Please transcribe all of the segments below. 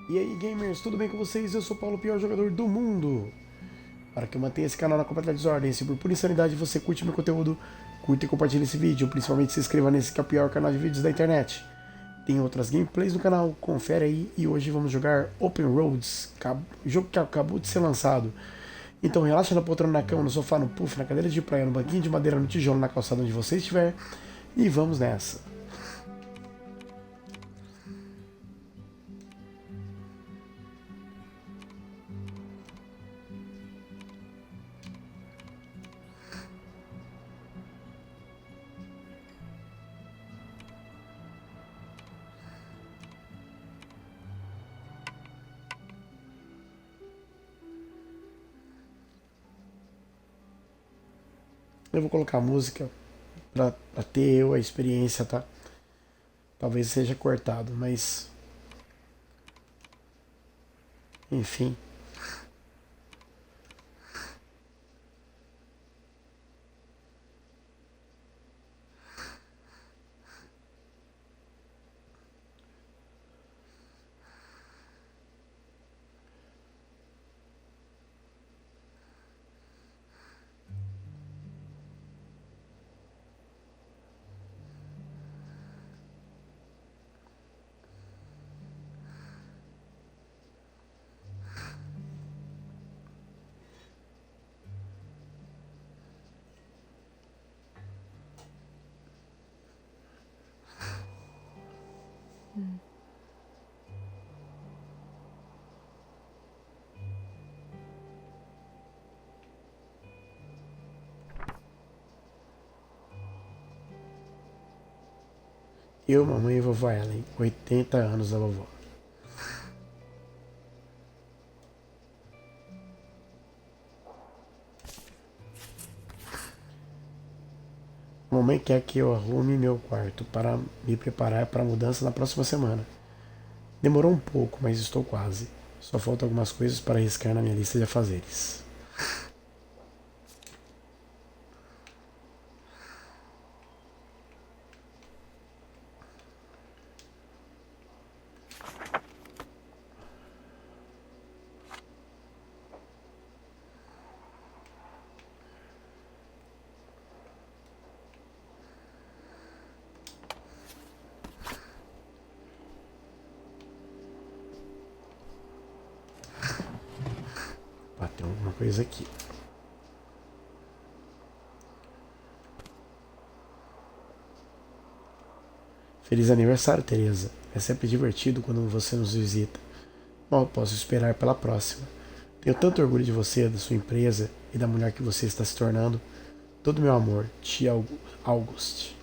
E aí, gamers, tudo bem com vocês? Eu sou o Paulo, o pior jogador do mundo. Para que eu mantenha esse canal na completa desordem, se por pura insanidade você curte meu conteúdo, curta e compartilhe esse vídeo. Principalmente se inscreva nesse que é o pior canal de vídeos da internet. Tem outras gameplays no canal, confere aí. E hoje vamos jogar Open Roads, jogo que acabou de ser lançado. Então relaxa na poltrona, na cama, no sofá, no puff, na cadeira de praia, no banquinho de madeira, no tijolo, na calçada onde você estiver. E vamos nessa. Eu vou colocar a música pra ter eu a experiência, tá? Talvez seja cortado, mas enfim. Eu, mamãe e vovó Ellen, 80 anos da vovó. Mamãe quer que eu arrume meu quarto para me preparar para a mudança na próxima semana. Demorou um pouco, mas estou quase. Só faltam algumas coisas para riscar na minha lista de afazeres. Ah, tem alguma coisa aqui. Feliz aniversário, Teresa. É sempre divertido quando você nos visita. Mal posso esperar pela próxima. Tenho tanto orgulho de você, da sua empresa e da mulher que você está se tornando. Todo meu amor, tia August.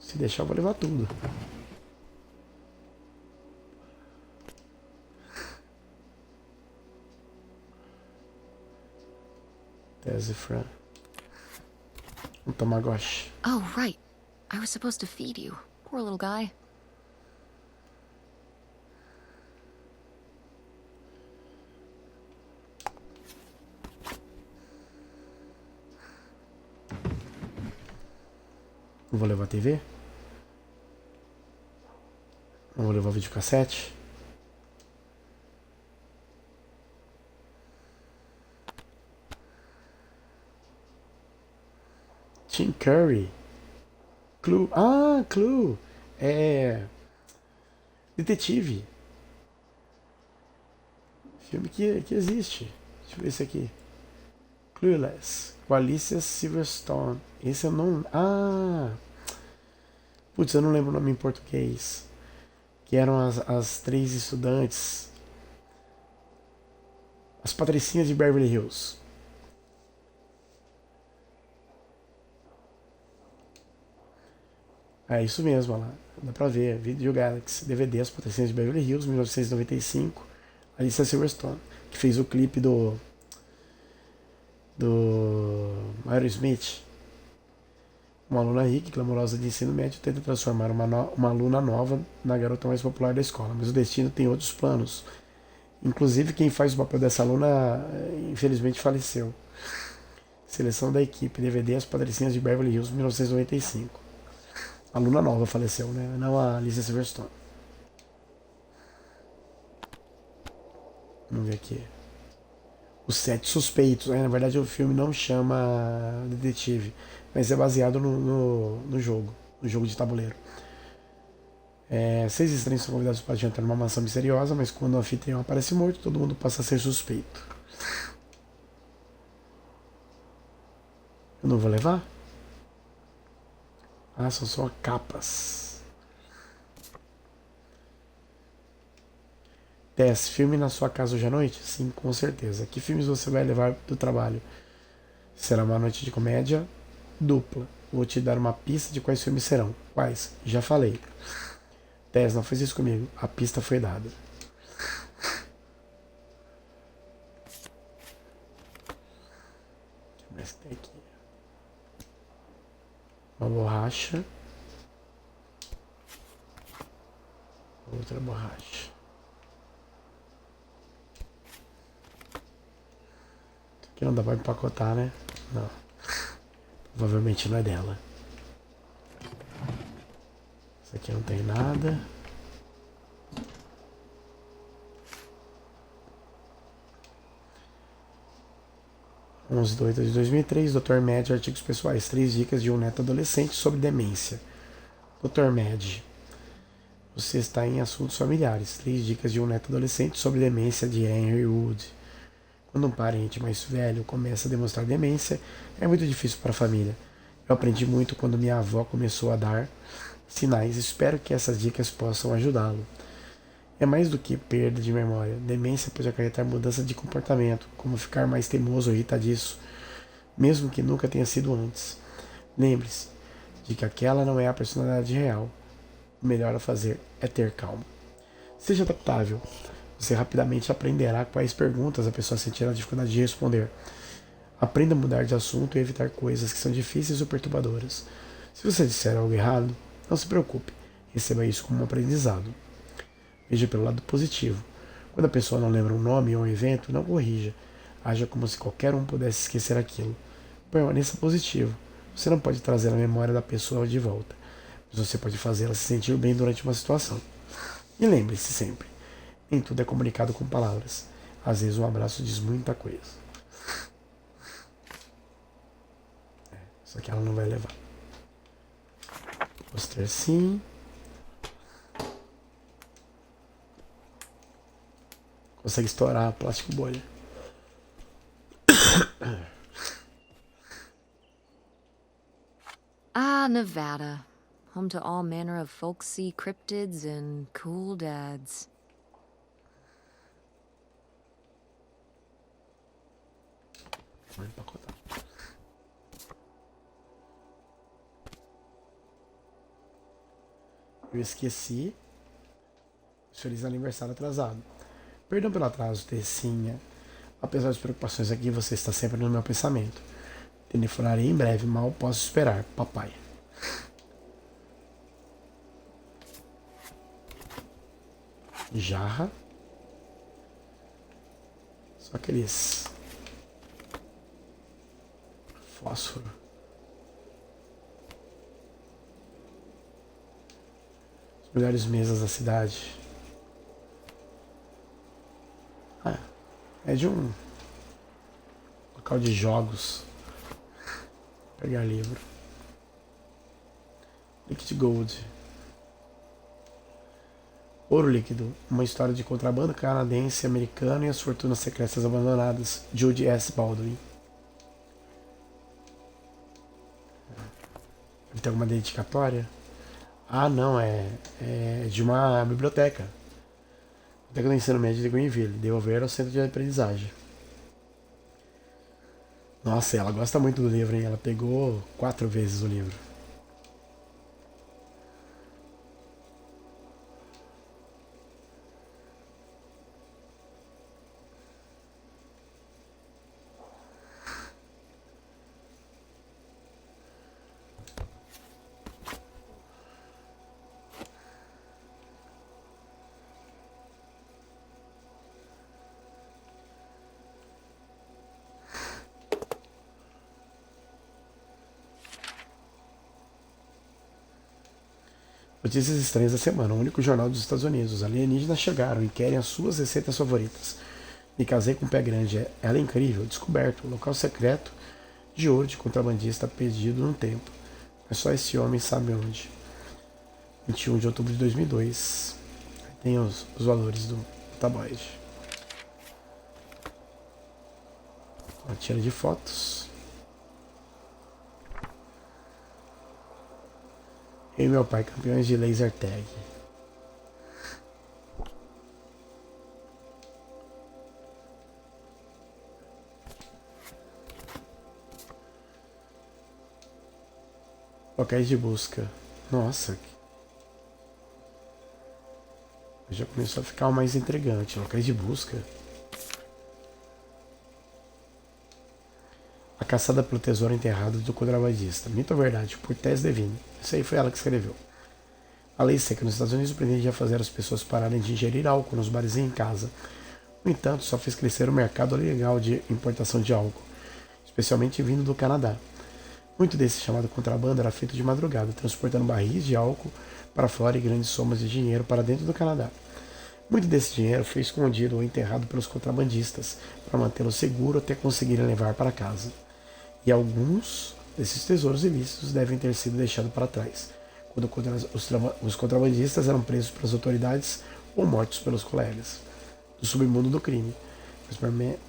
Se deixar, eu vou levar tudo. Tese Fran. Um Tamagotchi. Oh, right. I was supposed to feed you. Poor little guy. Não vou levar a TV. Não vou levar videocassete. Tim Curry. Clue. Ah, Clue. É. Detetive. Filme que existe. Deixa eu ver esse aqui. Clueless. Com Alicia Silverstone. Esse eu não. Ah! Putz, eu não lembro o nome em português. Que eram as três estudantes. As patricinhas de Beverly Hills. É isso mesmo, olha lá. Dá pra ver. Video Galaxy, DVD, As Patricinhas de Beverly Hills, 1995. Alicia Silverstone, que fez o clipe do Aerosmith. Uma aluna rica e clamorosa de ensino médio tenta transformar uma aluna nova na garota mais popular da escola, mas o destino tem outros planos. Inclusive, quem faz o papel dessa aluna, infelizmente, faleceu. Seleção da equipe, DVD As Patricinhas de Beverly Hills, 1995. Aluna nova faleceu, né? Não a Alicia Silverstone. Vamos ver aqui. Os Sete Suspeitos. Na verdade, o filme não chama detetive, mas é baseado no jogo. No jogo de tabuleiro. 6 estranhos são convidados para jantar numa mansão misteriosa, mas quando o anfitrião aparece morto, todo mundo passa a ser suspeito. Eu não vou levar? Ah, são só capas. 10. Filme na sua casa hoje à noite? Sim, com certeza. Que filmes você vai levar do trabalho? Será uma noite de comédia dupla. Vou te dar uma pista de quais filmes serão. Quais? Já falei. 10. Não fez isso comigo. A pista foi dada. O que mais tem aqui? Uma borracha. Outra borracha. Isso aqui não dá pra empacotar, né? Não. Provavelmente não é dela. Isso aqui não tem nada. Onze de 8 de 2003, Dr. Med, artigos pessoais, 3 dicas de um neto adolescente sobre demência. Dr. Med, você está em assuntos familiares, 3 dicas de um neto adolescente sobre demência de Henry Wood. Quando um parente mais velho começa a demonstrar demência, é muito difícil para a família. Eu aprendi muito quando minha avó começou a dar sinais, espero que essas dicas possam ajudá-lo. É mais do que perda de memória. Demência pode acarretar mudança de comportamento, como ficar mais teimoso ou irritadiço, mesmo que nunca tenha sido antes. Lembre-se de que aquela não é a personalidade real. O melhor a fazer é ter calma. Seja adaptável. Você rapidamente aprenderá quais perguntas a pessoa sentirá dificuldade de responder. Aprenda a mudar de assunto e evitar coisas que são difíceis ou perturbadoras. Se você disser algo errado, não se preocupe. Receba isso como um aprendizado. Veja pelo lado positivo. Quando a pessoa não lembra um nome ou um evento, não corrija. Haja como se qualquer um pudesse esquecer aquilo. Permaneça positivo. Você não pode trazer a memória da pessoa de volta, mas você pode fazê-la se sentir bem durante uma situação. E lembre-se sempre, nem tudo é comunicado com palavras. Às vezes um abraço diz muita coisa. Isso aqui ela não vai levar. Pôster sim. Consegue estourar plástico bolha. Ah, Nevada. Home to all manner of folksy cryptids and cool dads. Vou empacotar. Eu esqueci. Feliz aniversário atrasado. Perdão pelo atraso, Tecinha. Apesar das preocupações aqui, você está sempre no meu pensamento. Telefonarei em breve, mal posso esperar, papai. Jarra. Só aqueles fósforo. As melhores mesas da cidade. É de um local de jogos. Vou pegar livro. Liquid Gold. Ouro Líquido. Uma história de contrabando canadense, americano e as fortunas secretas abandonadas. Judy S. Baldwin. Deve ter alguma dedicatória? Ah, não. É de uma biblioteca. Biblioteca do Ensino Médio de Greenville. Devolver ao centro de aprendizagem. Nossa, ela gosta muito do livro, hein? Ela pegou 4 vezes o livro. Notícias estranhas da semana. O único jornal dos Estados Unidos. Os alienígenas chegaram e querem as suas receitas favoritas. Me casei com o pé grande. Ela é incrível. Descoberto. Local secreto de ouro de contrabandista perdido num tempo. Mas só esse homem sabe onde. 21 de outubro de 2002. Tem os valores do tabloide. Uma tira de fotos. Eu e meu pai, campeões de laser tag. Locais de busca. Nossa. Já começou a ficar mais intrigante. Locais de busca. A caçada pelo tesouro enterrado do contrabandista. Mito ou verdade? Por Tess Devine. Isso aí foi ela que escreveu. A lei seca nos Estados Unidos pretendia fazer as pessoas pararem de ingerir álcool nos bares e em casa. No entanto, só fez crescer o mercado legal de importação de álcool, especialmente vindo do Canadá. Muito desse chamado contrabando era feito de madrugada, transportando barris de álcool para fora e grandes somas de dinheiro para dentro do Canadá. Muito desse dinheiro foi escondido ou enterrado pelos contrabandistas para mantê-lo seguro até conseguirem levar para casa. E alguns desses tesouros ilícitos devem ter sido deixados para trás, quando os contrabandistas eram presos pelas autoridades ou mortos pelos colegas do submundo do crime, mas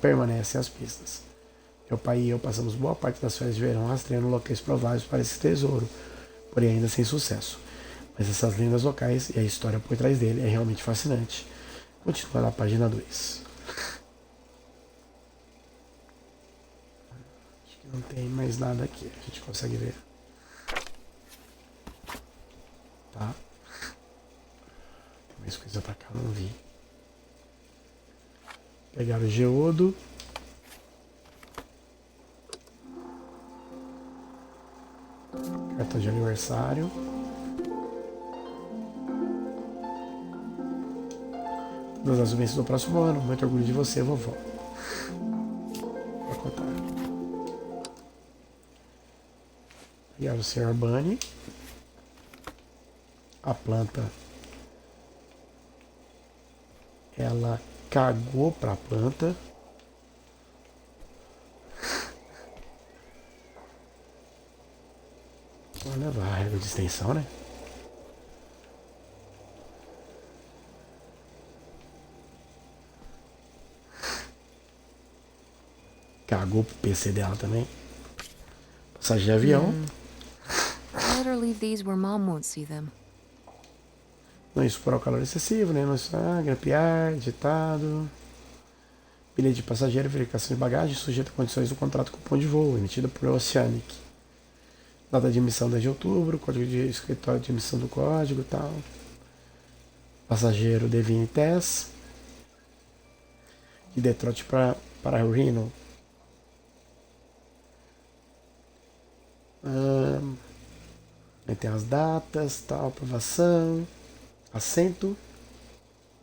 permanecem as pistas. Meu pai e eu passamos boa parte das férias de verão rastreando locais prováveis para esse tesouro, porém ainda sem sucesso. Mas essas lendas locais e a história por trás dele é realmente fascinante. Continua na página 2. Acho que não tem mais nada aqui, a gente consegue ver. Tá? Tem mais coisa pra cá, não vi. Pegaram o geodo. Cartão de aniversário. Todas as bênçãos do próximo ano. Muito orgulho de você, vovó. Vou contar. Pegaram o Sr. Bunny. A planta. Ela cagou pra planta. Vou levar a régua de extensão, né? Cagou pro PC dela também. Passagem de avião. Let her leave these where Mom won't see them. Não expor ao calor excessivo, né? Não grampear, ditado. Bilhete de passageiro, verificação de bagagem, sujeito a condições do contrato cupom de voo, emitido por Oceanic. Data de emissão 10 de outubro, código de escritório de emissão do código e tal. Passageiro Devine Tess. De Detroit para Reno. Aí tem as datas, tal, aprovação, assento,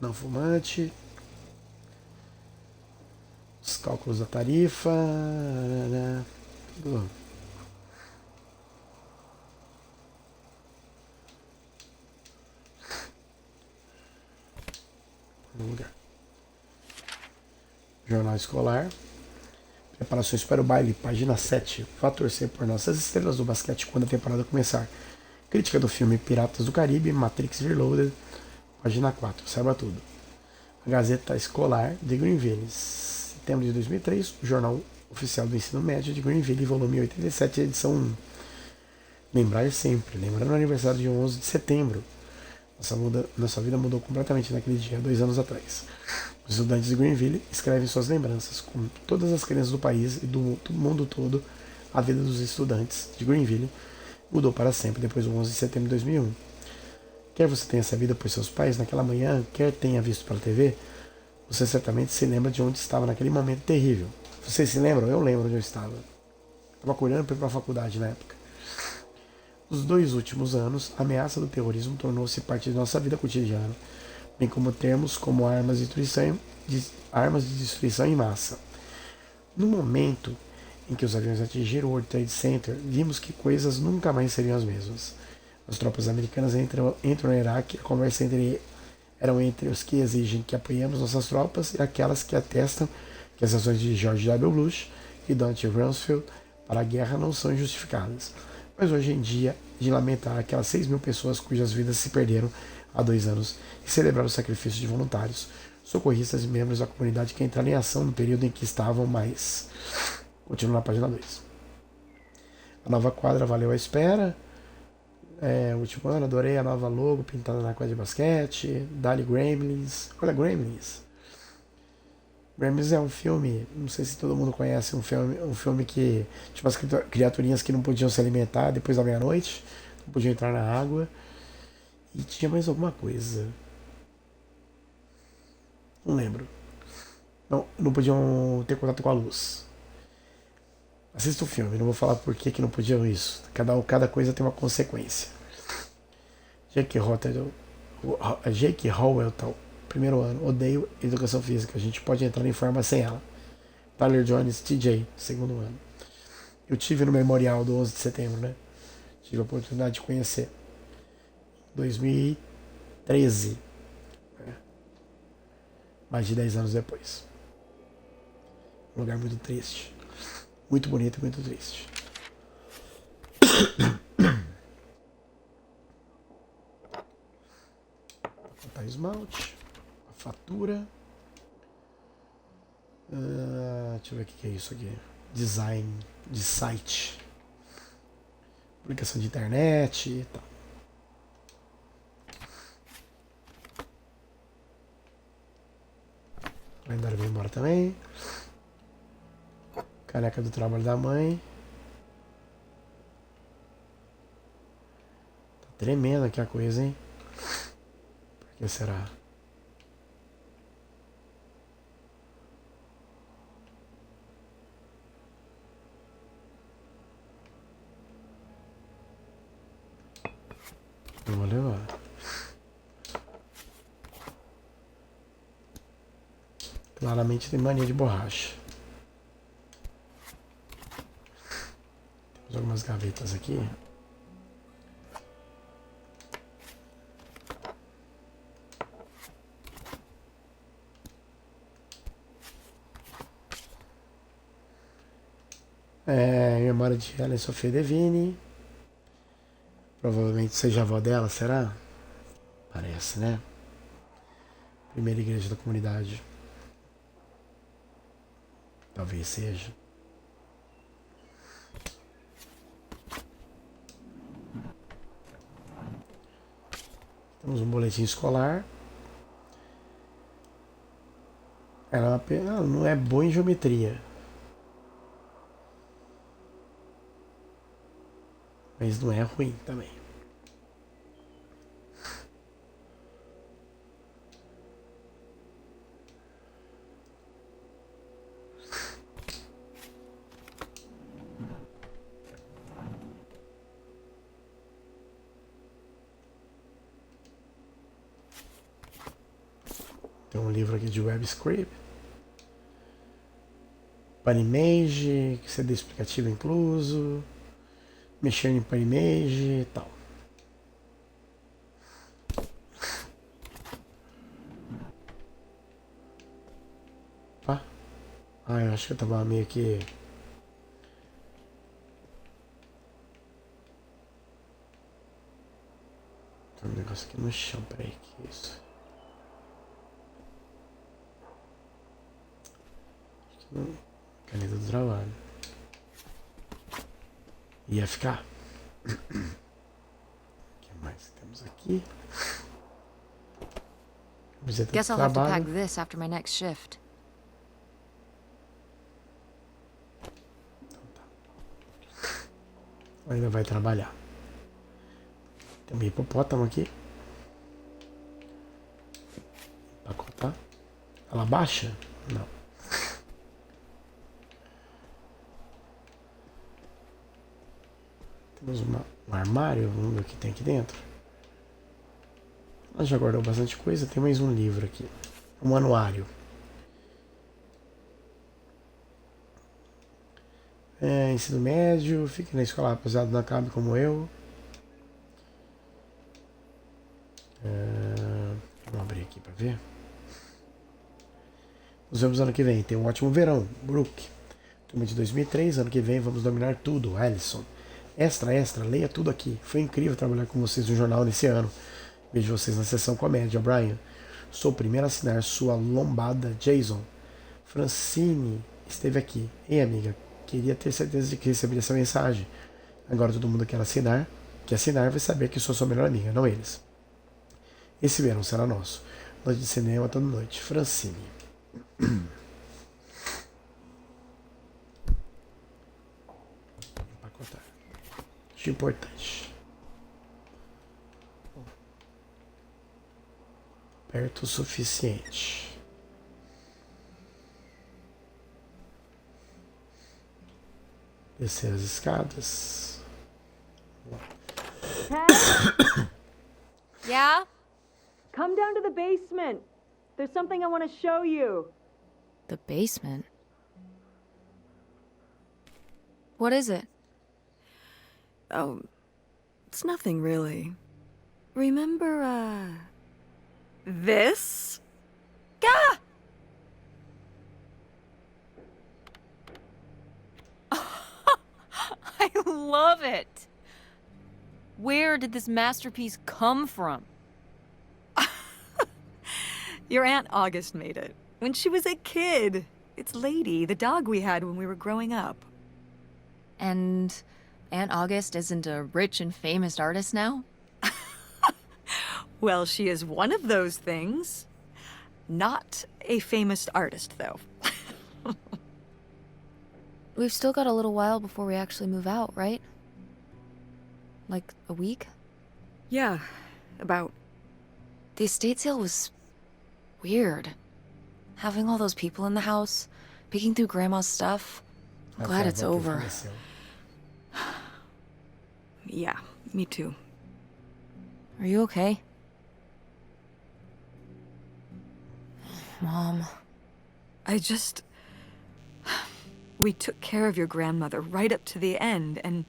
não fumante, os cálculos da tarifa, tudo. No lugar. Jornal escolar. Preparações para o baile, página 7. Vá torcer por nossas estrelas do basquete quando a temporada começar. Crítica do filme Piratas do Caribe, Matrix Reloaded, página 4. Saiba tudo. A Gazeta Escolar de Greenville, setembro de 2003. O Jornal Oficial do Ensino Médio de Greenville, volume 87, edição 1. Lembrar sempre. Lembrando o aniversário de 11 de setembro. Nossa vida mudou completamente naquele dia, 2 anos atrás. Os estudantes de Greenville escrevem suas lembranças. Com todas as crianças do país e do mundo todo, a vida dos estudantes de Greenville mudou para sempre depois do 11 de setembro de 2001. Quer você tenha sabido por seus pais naquela manhã, quer tenha visto pela TV, você certamente se lembra de onde estava naquele momento terrível. Vocês se lembram? Eu lembro onde eu estava. Estava acordando para ir para a faculdade na época. Nos 2 últimos anos, a ameaça do terrorismo tornou-se parte de nossa vida cotidiana, bem como termos como armas de destruição em massa. No momento em que os aviões atingiram o World Trade Center, vimos que coisas nunca mais seriam as mesmas. As tropas americanas entram no Iraque. A conversa eram entre os que exigem que apoiemos nossas tropas e aquelas que atestam que as ações de George W. Bush e Donald Rumsfeld para a guerra não são injustificadas. Mas hoje em dia, de lamentar aquelas 6 mil pessoas cujas vidas se perderam há 2 anos e celebrar o sacrifício de voluntários, socorristas e membros da comunidade que entraram em ação no período em que estavam mais. Continua na página 2. A nova quadra valeu a espera. O último ano, adorei a nova logo pintada na quadra de basquete. Dali Gremlins. Olha, Gremlins. Gremlins é um filme, não sei se todo mundo conhece, um filme que tinha umas criaturinhas que não podiam se alimentar depois da meia-noite, não podiam entrar na água. E tinha mais alguma coisa. Não lembro. Não podiam ter contato com a luz. Assista o filme, não vou falar por que não podiam isso. Cada coisa tem uma consequência. Jake Howell, primeiro ano, odeio educação física. A gente pode entrar em forma sem ela. Tyler Jones, TJ, segundo ano. Eu tive no memorial do 11 de setembro, né? Tive a oportunidade de conhecer. 2013. Mais de 10 anos depois. Um lugar muito triste. Muito bonito e muito triste. Botar esmalte. A fatura. Deixa eu ver o que é isso aqui. Design de site. Publicação de internet e tal. O calendário vai embora também. Caneca do trabalho da mãe. Tá tremendo aqui a coisa, hein? Por que será? Eu vou levar. Claramente tem mania de borracha. Temos algumas gavetas aqui. Memória de Ellen Sofia Devine. Provavelmente seja a avó dela, será? Parece, né? Primeira igreja da comunidade. Talvez seja. Temos um boletim escolar. Ela não é boa em geometria. Mas não é ruim também. Tem um livro aqui de web script. Panimage, CD explicativo incluso. Mexer em Panimage e tal. Opa. Eu acho que eu tava meio que... Tem um negócio aqui no chão, peraí, que é isso? Acho que não... Caneta do trabalho. Ia ficar. O que mais temos aqui? Guess I'll have to pack this after my next shift. Então tá. Ainda vai trabalhar. Tem um hipopótamo aqui. Empacotar. Ela baixa? Não. Temos um armário, vamos ver o que tem aqui dentro. Ela já guardou bastante coisa, tem mais um livro aqui. Um anuário. Ensino médio, fique na escola rapaziada, não acabe como eu. pra ver. Nos vemos ano que vem. Tenha um ótimo verão, Brooke. Turma de 2003, ano que vem vamos dominar tudo, Alison. Extra, extra, leia tudo aqui. Foi incrível trabalhar com vocês no jornal nesse ano. Vejo vocês na sessão comédia, Brian. Sou o primeiro a assinar sua lombada, Jason. Francine esteve aqui. Ei, amiga, queria ter certeza de que receberia essa mensagem. Agora todo mundo quer assinar vai saber que sou sua melhor amiga, não eles. Esse verão será nosso. Noite de cinema toda noite. Francine. Empacotar. Acho importante. Perto o suficiente. Descer as escadas. Yeah? Come down to the basement. There's something I want to show you. The basement? What is it? Oh, it's nothing really. Remember, this? Gah! I love it! Where did this masterpiece come from? Your Aunt August made it. When she was a kid. It's Lady, the dog we had when we were growing up. And Aunt August isn't a rich and famous artist now? Well, she is one of those things. Not a famous artist, though. We've still got a little while before we actually move out, right? Like a week? Yeah, about. The estate sale was weird. Having all those people in the house, picking through Grandma's stuff. I'm glad it's over. Yeah, me too. Are you okay? Mom. We took care of your grandmother right up to the end, and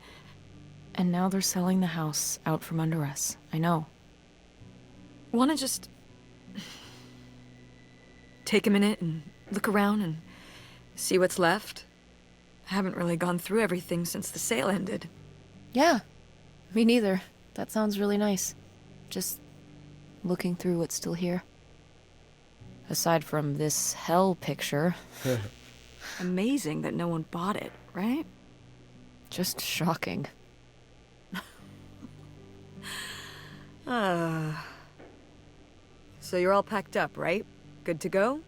now they're selling the house out from under us. I know. Wanna just take a minute and look around and see what's left? I haven't really gone through everything since the sale ended. Yeah, me neither. That sounds really nice. Just looking through what's still here. Aside from this hell picture. Amazing that no one bought it, right? Just shocking. So you're all packed up, right? Good to go?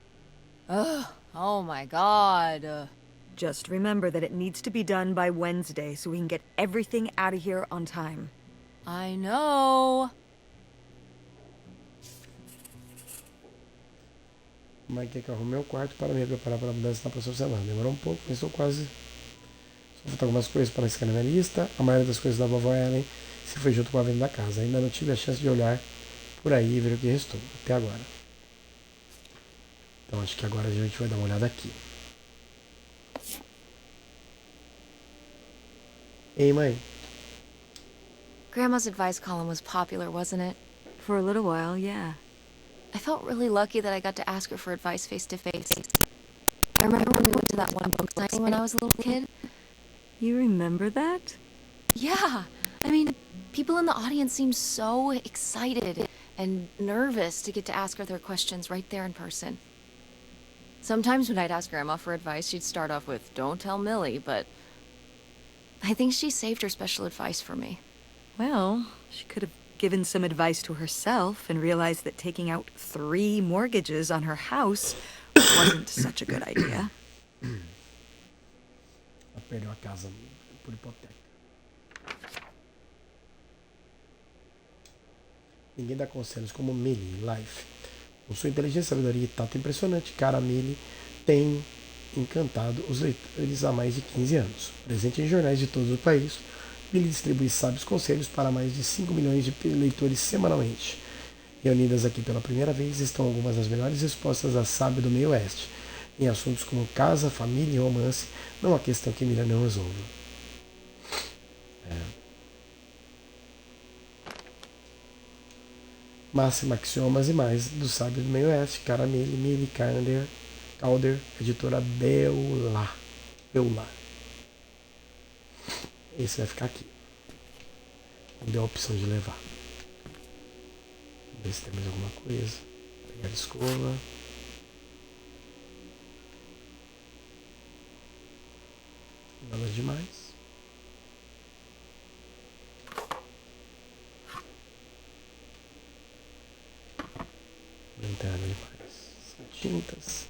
Oh my god. Just remember that it needs to be done by Wednesday so we can get everything out of here on time. I know. Mike quer que eu arrume meu quarto para me preparar para a mudança na próxima semana. Demorou um pouco, mas estou quase. Só faltam algumas coisas para escrever na minha lista. A maioria das coisas da vovó Ellen se foi junto com a venda da casa. Ainda não tive a chance de olhar por aí e ver o que restou, até agora. Então acho que agora a gente vai dar uma olhada aqui. Ei, mãe. Grandma's advice column was popular, wasn't it? For a little while, yeah. I felt really lucky that I got to ask her for advice face to face. I remember when we went to that one book signing when I was a little kid. You remember that? Yeah, I mean, people in the audience seemed so excited and nervous to get to ask her their questions right there in person. Sometimes when I'd ask Grandma for advice, she'd start off with, "Don't tell Millie," but I think she saved her special advice for me. Well, she could have given some advice to herself and realized that taking out 3 mortgages on her house wasn't such a good idea. Ela perdeu a casa por hipoteca. Ninguém dá conselhos como Millie, Life. Com sua inteligência, sabedoria e tato impressionante, cara, Millie tem encantado os leitores há mais de 15 anos. Presente em jornais de todo o país, Millie distribui sábios conselhos para mais de 5 milhões de leitores semanalmente. Reunidas aqui pela primeira vez estão algumas das melhores respostas da sábia do meio oeste, em assuntos como casa, família e romance, não há questão que Millie não resolva. Máxima Axiomas e Mais, do Sábio do Meio Oeste, Caramelle, Mili, Calder, editora Pela. Esse vai ficar aqui. Me deu a opção de levar. Vamos ver se tem mais alguma coisa. Pegar a escova. Nada demais. Não tem nada demais. São tintas.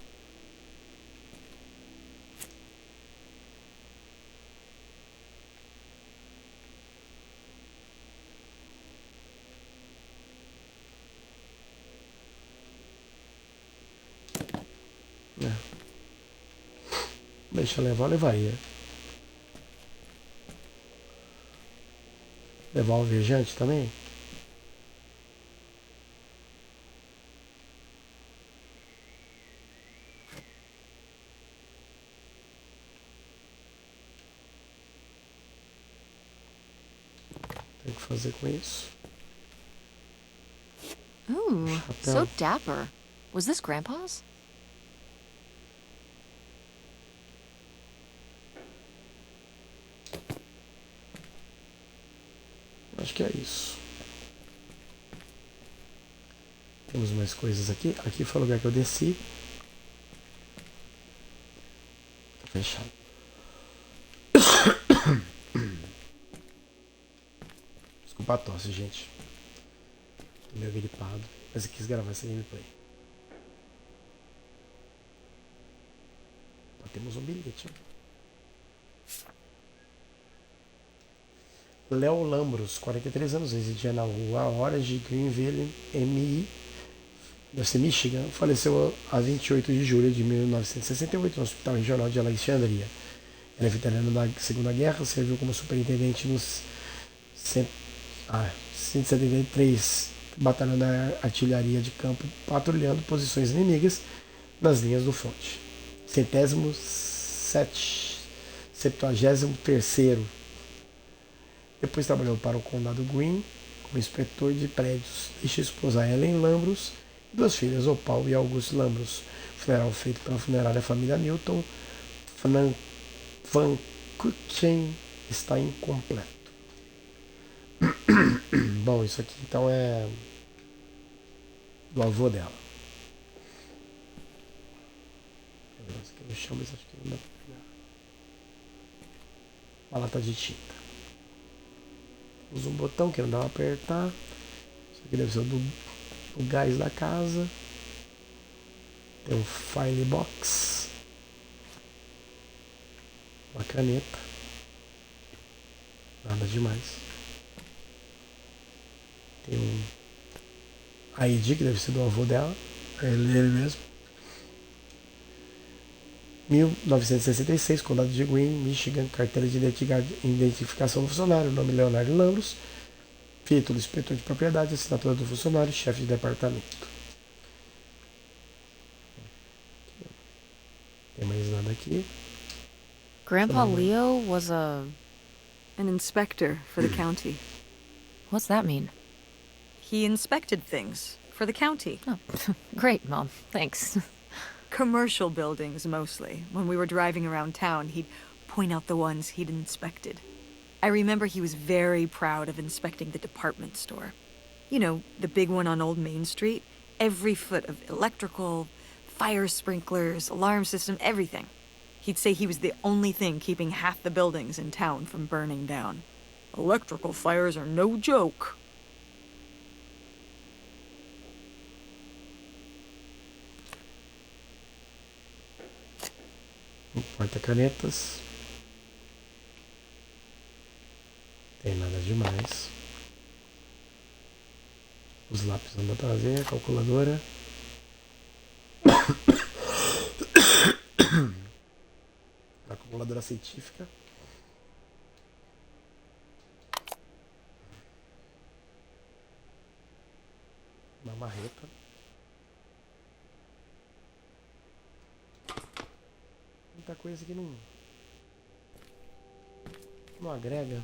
Deixa eu levar, eu levaria. Levar o viajante também? Tem que fazer com isso. Ooh, Chapéu. so dapper. Was this Grandpa's? Acho que é isso. Temos mais coisas aqui. Aqui foi o lugar que eu desci. Tá fechado. Desculpa a tosse, gente. Tô meio gripado. Mas eu quis gravar essa gameplay. Ó, temos um bilhete. Léo Lambros, 43 anos, residia na rua Horas de Greenville, MI, deve ser Michigan, faleceu a 28 de julho de 1968 no Hospital Regional de Alexandria. Ele é veterano da Segunda Guerra, serviu como superintendente nos 173 Batalhão da Artilharia de Campo, patrulhando posições inimigas nas linhas do fronte. 73º. Depois trabalhou para o Condado Green como inspetor de prédios. Deixa a esposa Ellen Lambros e duas filhas, Opal e August Lambros. O funeral feito pela funerária família Newton Van Kuchen está incompleto. Bom, isso aqui então é do avô dela. Isso aqui no chão, mas acho que não dá pra pegar. Uma lata de tinta. Usa um botão que não dá pra apertar. Isso aqui deve ser do gás da casa. Tem um file box. Uma caneta. Nada demais. Tem um ID que deve ser do avô dela. Ele mesmo. 1966, Condado de Green, Michigan, carteira de identificação do funcionário, nome Leonardo Lambros, título inspetor de propriedade, assinatura do funcionário, chefe de departamento. Tem mais nada aqui. Grandpa Leo was An inspector for the county. What's that mean? He inspected things for the county. Oh, great, Mom. Thanks. Commercial buildings, mostly. When we were driving around town, he'd point out the ones he'd inspected. I remember he was very proud of inspecting the department store. You know, the big one on Old Main Street. Every foot of electrical, fire sprinklers, alarm system, everything. He'd say he was the only thing keeping half the buildings in town from burning down. Electrical fires are no joke. Porta-canetas. Tem nada demais. Os lápis não dá pra ver, a calculadora. A calculadora científica. Uma marreta. Muita coisa que não agrega.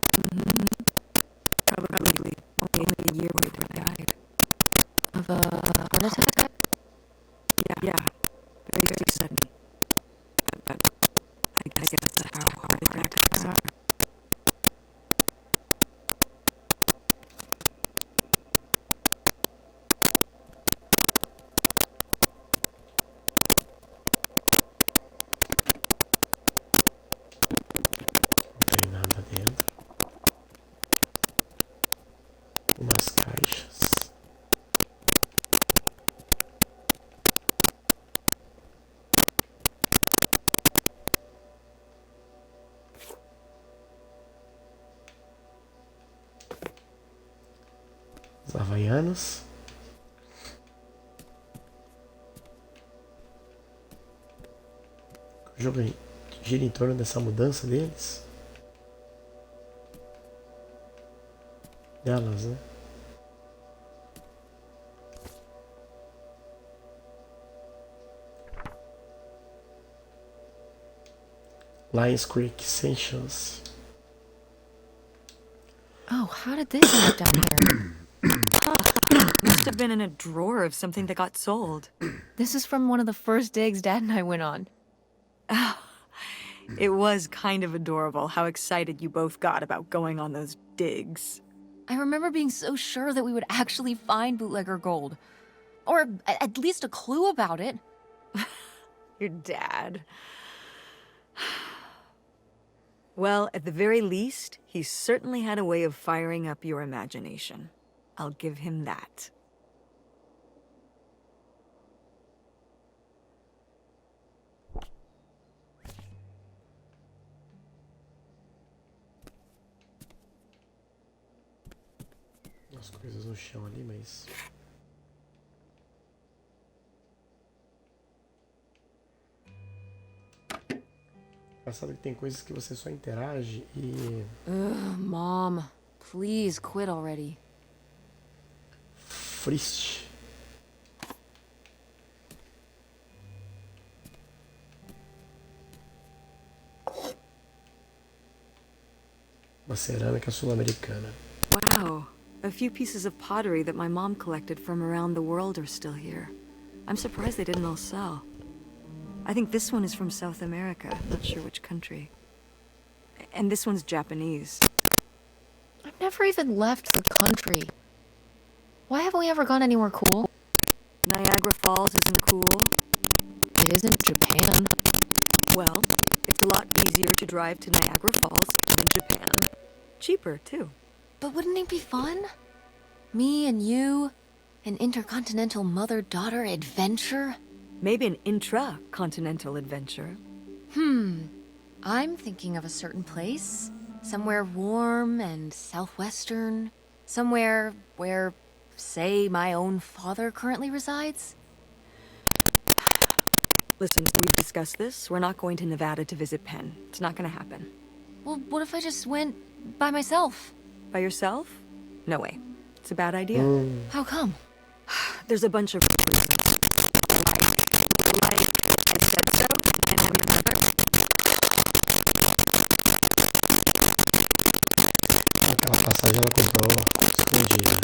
Heart attack? Yeah. Very, very sudden. But I guess that's how heart attacks are. Não tem nada dentro. Umas caixas. Os havaianos. O jogo gira em torno dessa mudança deles. Delas, né? Lions Creek, sem chance. Oh, how did this end up down here? Must have been in a drawer of something that got sold. This is from one of the first digs Dad and I went on. It was kind of adorable how excited you both got about going on those digs. I remember being so sure that we would actually find bootlegger gold. Or at least a clue about it. Your dad. Well, at the very least, he certainly had a way of firing up your imagination. I'll give him that. As coisas no chão ali, mas... Engraçado que tem coisas que você só interage e... Ugh, Mom, please quit already. Friste. Uma cerâmica sul-americana. Wow. A few pieces of pottery that my mom collected from around the world are still here. I'm surprised they didn't all sell. I think this one is from South America. Not sure which country. And this one's Japanese. I've never even left the country. Why haven't we ever gone anywhere cool? Niagara Falls isn't cool. It isn't Japan. Well, it's a lot easier to drive to Niagara Falls than Japan. Cheaper, too. But wouldn't it be fun? Me and you, an intercontinental mother-daughter adventure? Maybe an intra-continental adventure. I'm thinking of a certain place. Somewhere warm and southwestern. Somewhere where, say, my own father currently resides. Listen, we've discussed this. We're not going to Nevada to visit Penn. It's not going to happen. Well, what if I just went by myself? By yourself? No way. It's a bad idea. How come? There's a bunch of reasons. Like I said so, and I'm your mother. Aquela passagem ela comprou escondida.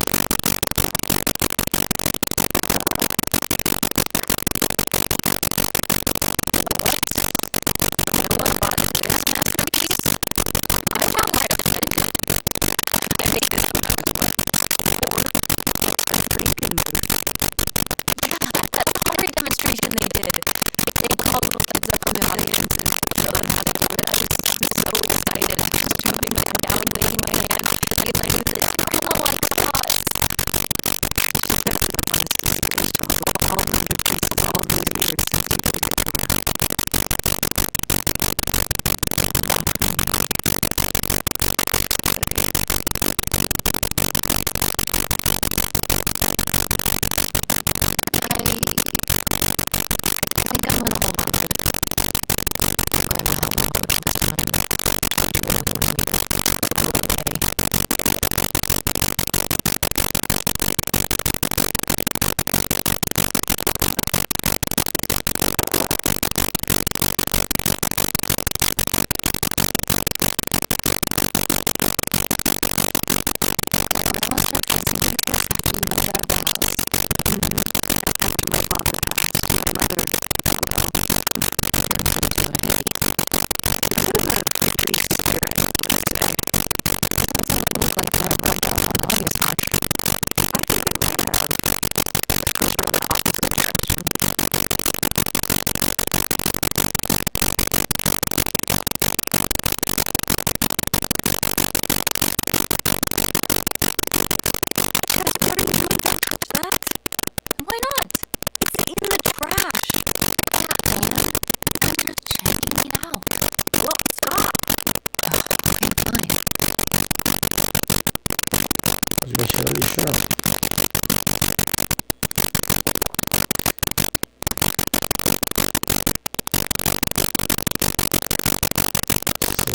ser não.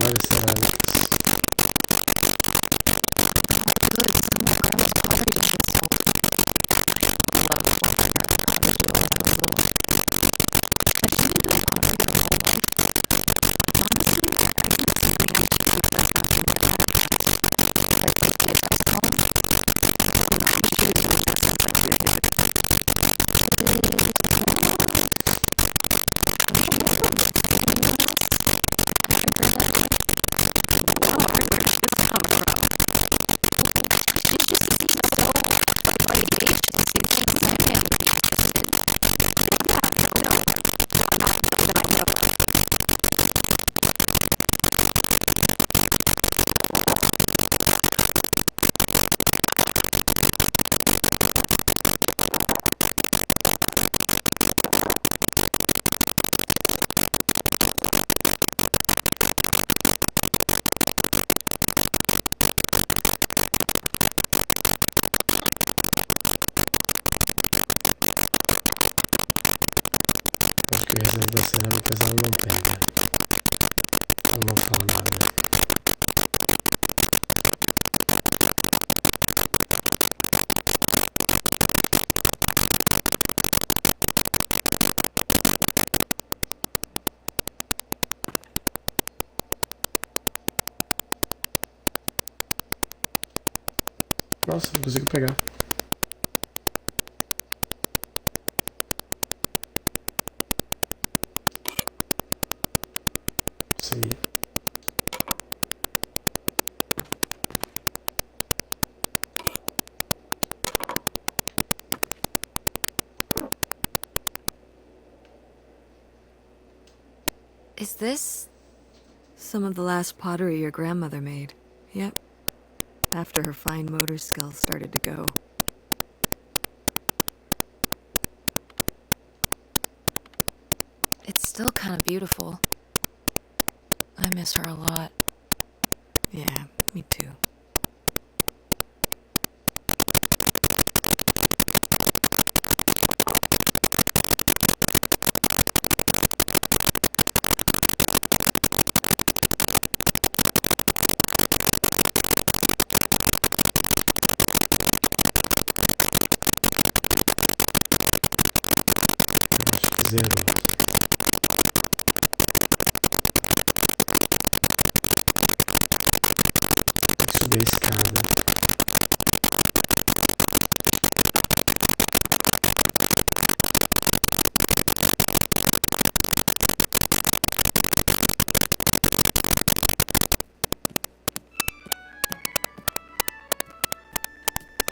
Várias cerâmicas. Good, some of Grandma's pottery dishes so I love what my grandma taught me to do when I was little. Has she been doing pottery her whole life? Honestly, I think it's something I should do that's not in my head. Like the advice column? She was doing that since I was a kid. Acho que o restante das cerâmicas ela não pega. Eu não vou falar nada. Nossa, não consigo pegar. Isso aí. Is this? Some of the last pottery your grandmother made. Yep. After her fine motor skills started to go. It's still kind of beautiful. I miss her a lot. Yeah, me too. Zero. Tem que subir a escada.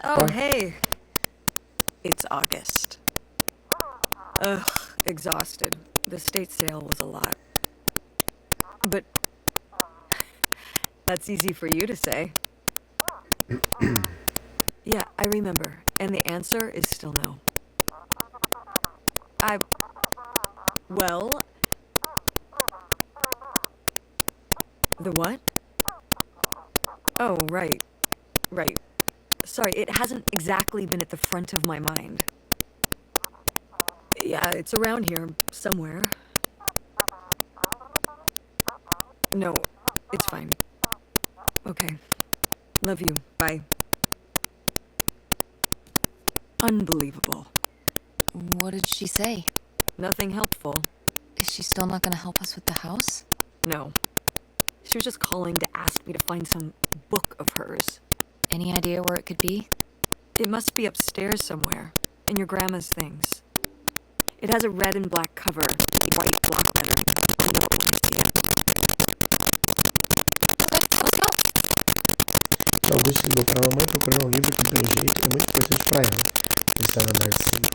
Oh, What? hey. It's August. Ugh, exhausted. The state sale was a lot. But that's easy for you to say. Yeah, I remember. And the answer is still no. Well... The what? Oh, right. Right. Sorry, it hasn't exactly been at the front of my mind. Yeah, it's around here, somewhere. No, it's fine. Okay. Love you. Bye. Unbelievable. What did she say? Nothing helpful. Is she still not gonna help us with the house? No. She was just calling to ask me to find some book of hers. Any idea where it could be? It must be upstairs somewhere, in your grandma's things. It has a red and black cover, white block lettering. You know when you see it. Okay, let's go. Então, Augusto ligou para a mamãe procurando um livro que, pelo jeito, é muito importante para ela. Ele está no andar de cima.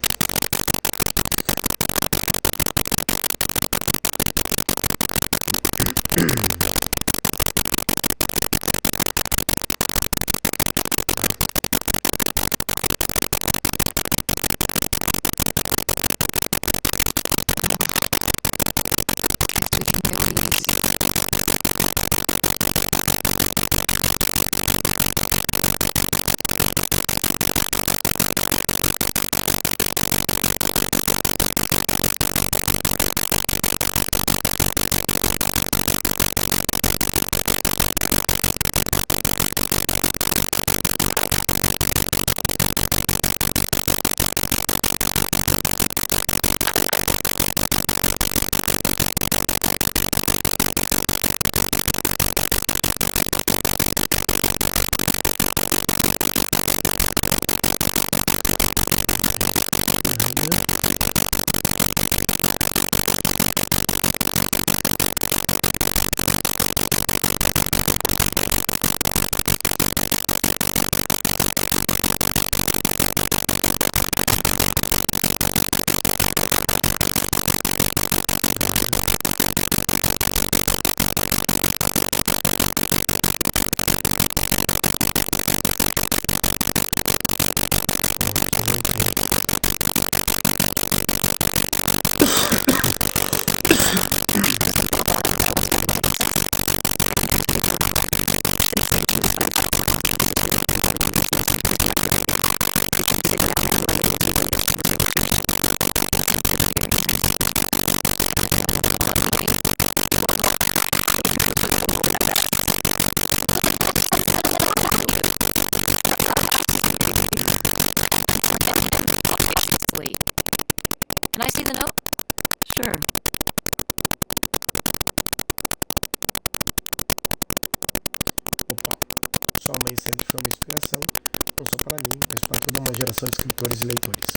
relação de escritores e leitores.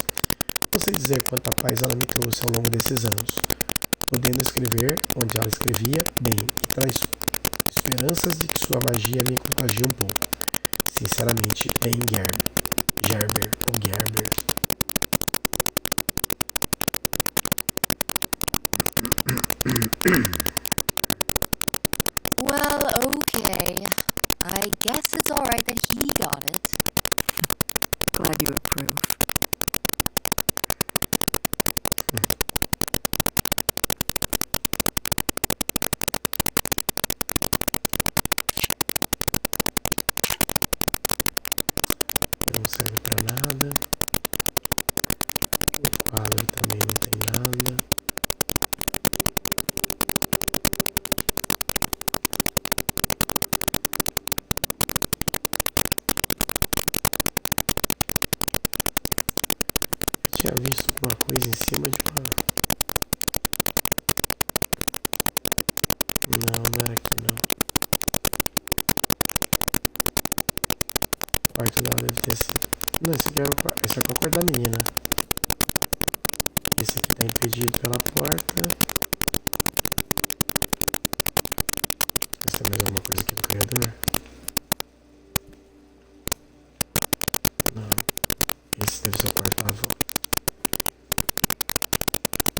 Não sei dizer quanta paz ela me trouxe ao longo desses anos, podendo escrever onde ela escrevia bem e traz esperanças de que sua magia me contagie um pouco. Sinceramente, é em Gerber ou Gerber. Well, okay. I guess it's alright that he got it. Glad you approve. Não serve pra nada. O quadro também não tem nada. Eu tinha visto alguma coisa em cima de uma... Não era aqui não. O quarto dela deve ter sido... Não, esse aqui é o quarto da menina. Esse aqui tá impedido pela porta. Esse é mais alguma coisa aqui do corredor? Não. Esse deve ser o quarto da avó.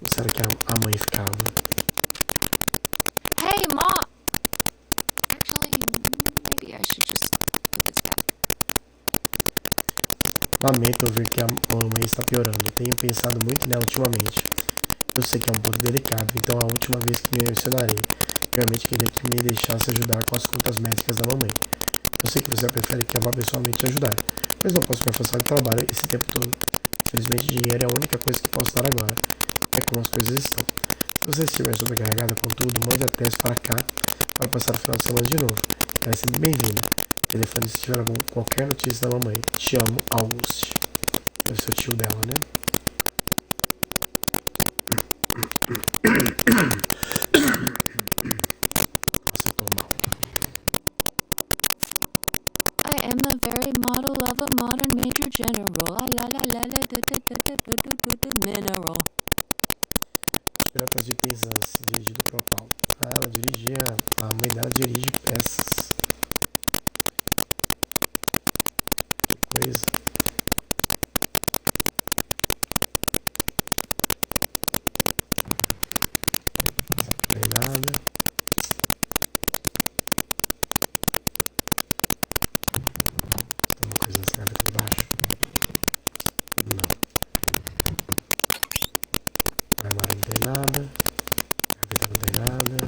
Ou será que a mãe ficava? Hey, Mom! Actually, maybe I should just put this back. Lamento ouvir que a mãe está piorando. Tenho pensado muito nela ultimamente. Eu sei que é um ponto delicado, então a última vez que me mencionarei, realmente queria que me deixasse ajudar com as contas médicas da mamãe. Eu sei que você prefere que eu vá pessoalmente te ajudar, mas não posso me afastar do trabalho esse tempo todo. Infelizmente, dinheiro é a única coisa que posso dar agora. É como as coisas estão. Se você estiver sobrecarregada com tudo, mande a Tess para cá para passar o final de semana de novo. Ela é sempre bem-vinda. Telefone se tiver qualquer notícia da mamãe. Te amo, Auguste. Deve ser o tio dela, né? Nossa, eu tô mal. I am the very model of a modern major general. Mineral. Piratas de Penzance, dirigido por Paulo. Ah, ela dirigia... A mãe dela dirige peças. Que coisa. Não tem nada. Tem uma coisa nessa gaveta embaixo? Não. Armário não tem nada. Gaveta não tem nada.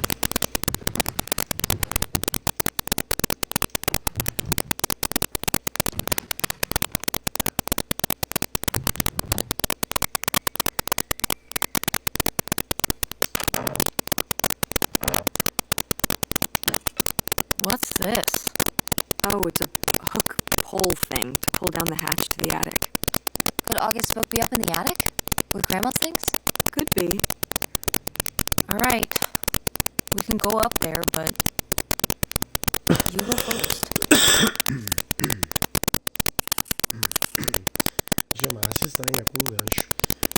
What's this? Oh, it's a hook pole thing to pull down the hatch to the attic. Could August Spoke be up in the attic? With Grandma's things? Could be. Alright. We can go up there, but... You go first. Gemassa estranha com um gancho.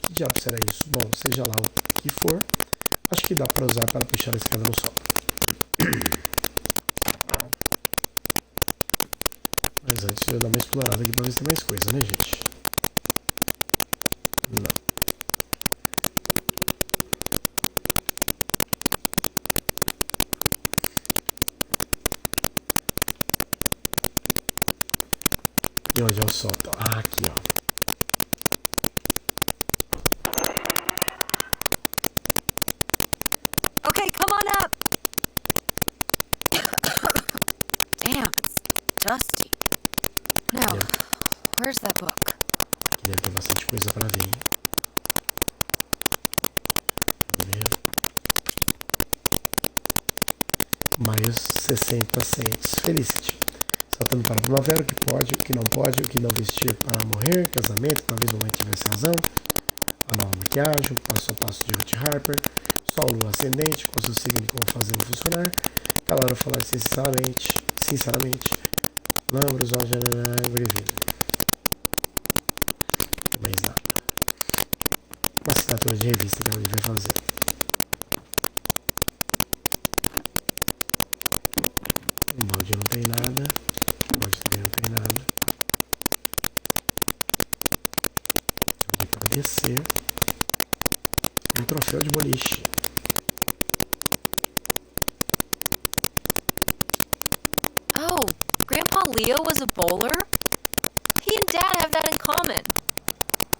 Que diabo será isso? Bom, seja lá o que for, acho que dá pra usar para puxar a escada no sol. Mas antes eu dar uma explorada aqui pra ver se tem mais coisa, né, gente? Não. E onde é o sótão? Ah, aqui, ó. Okay, come on up! Damn, it's dusty. Now, Yeah. where's that book? Aqui deve ter bastante coisa pra ver, hein? Vamos ver. Maio 60 cents. Felicity. Saltando para a primavera, o que pode, o que não pode, o que não vestir para morrer, casamento, talvez mamãe tivesse razão, a nova maquiagem, o passo a passo de Ruth Harper, Sol, Lua ascendente, qual seu signo e como fazê-lo funcionar, calar ou falar sinceramente, lembra os olhos, página de revista que a gente vai fazer. O balde não tem nada. O balde também não tem nada. Aqui para descer. Um troféu de boliche. Oh, Grandpa Leo was a bowler? He and Dad have that in common.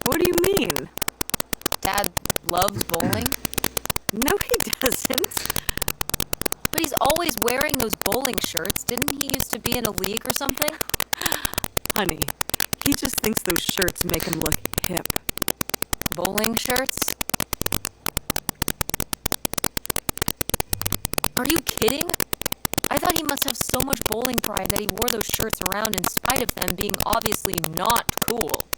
What do you mean? Dad loves bowling, No, he doesn't. but he's always wearing those bowling shirts. Didn't he used to be in a league or something? Honey, he just thinks those shirts make him look hip. Bowling shirts? Are you kidding? I thought he must have so much bowling pride that he wore those shirts around in spite of them being obviously not cool.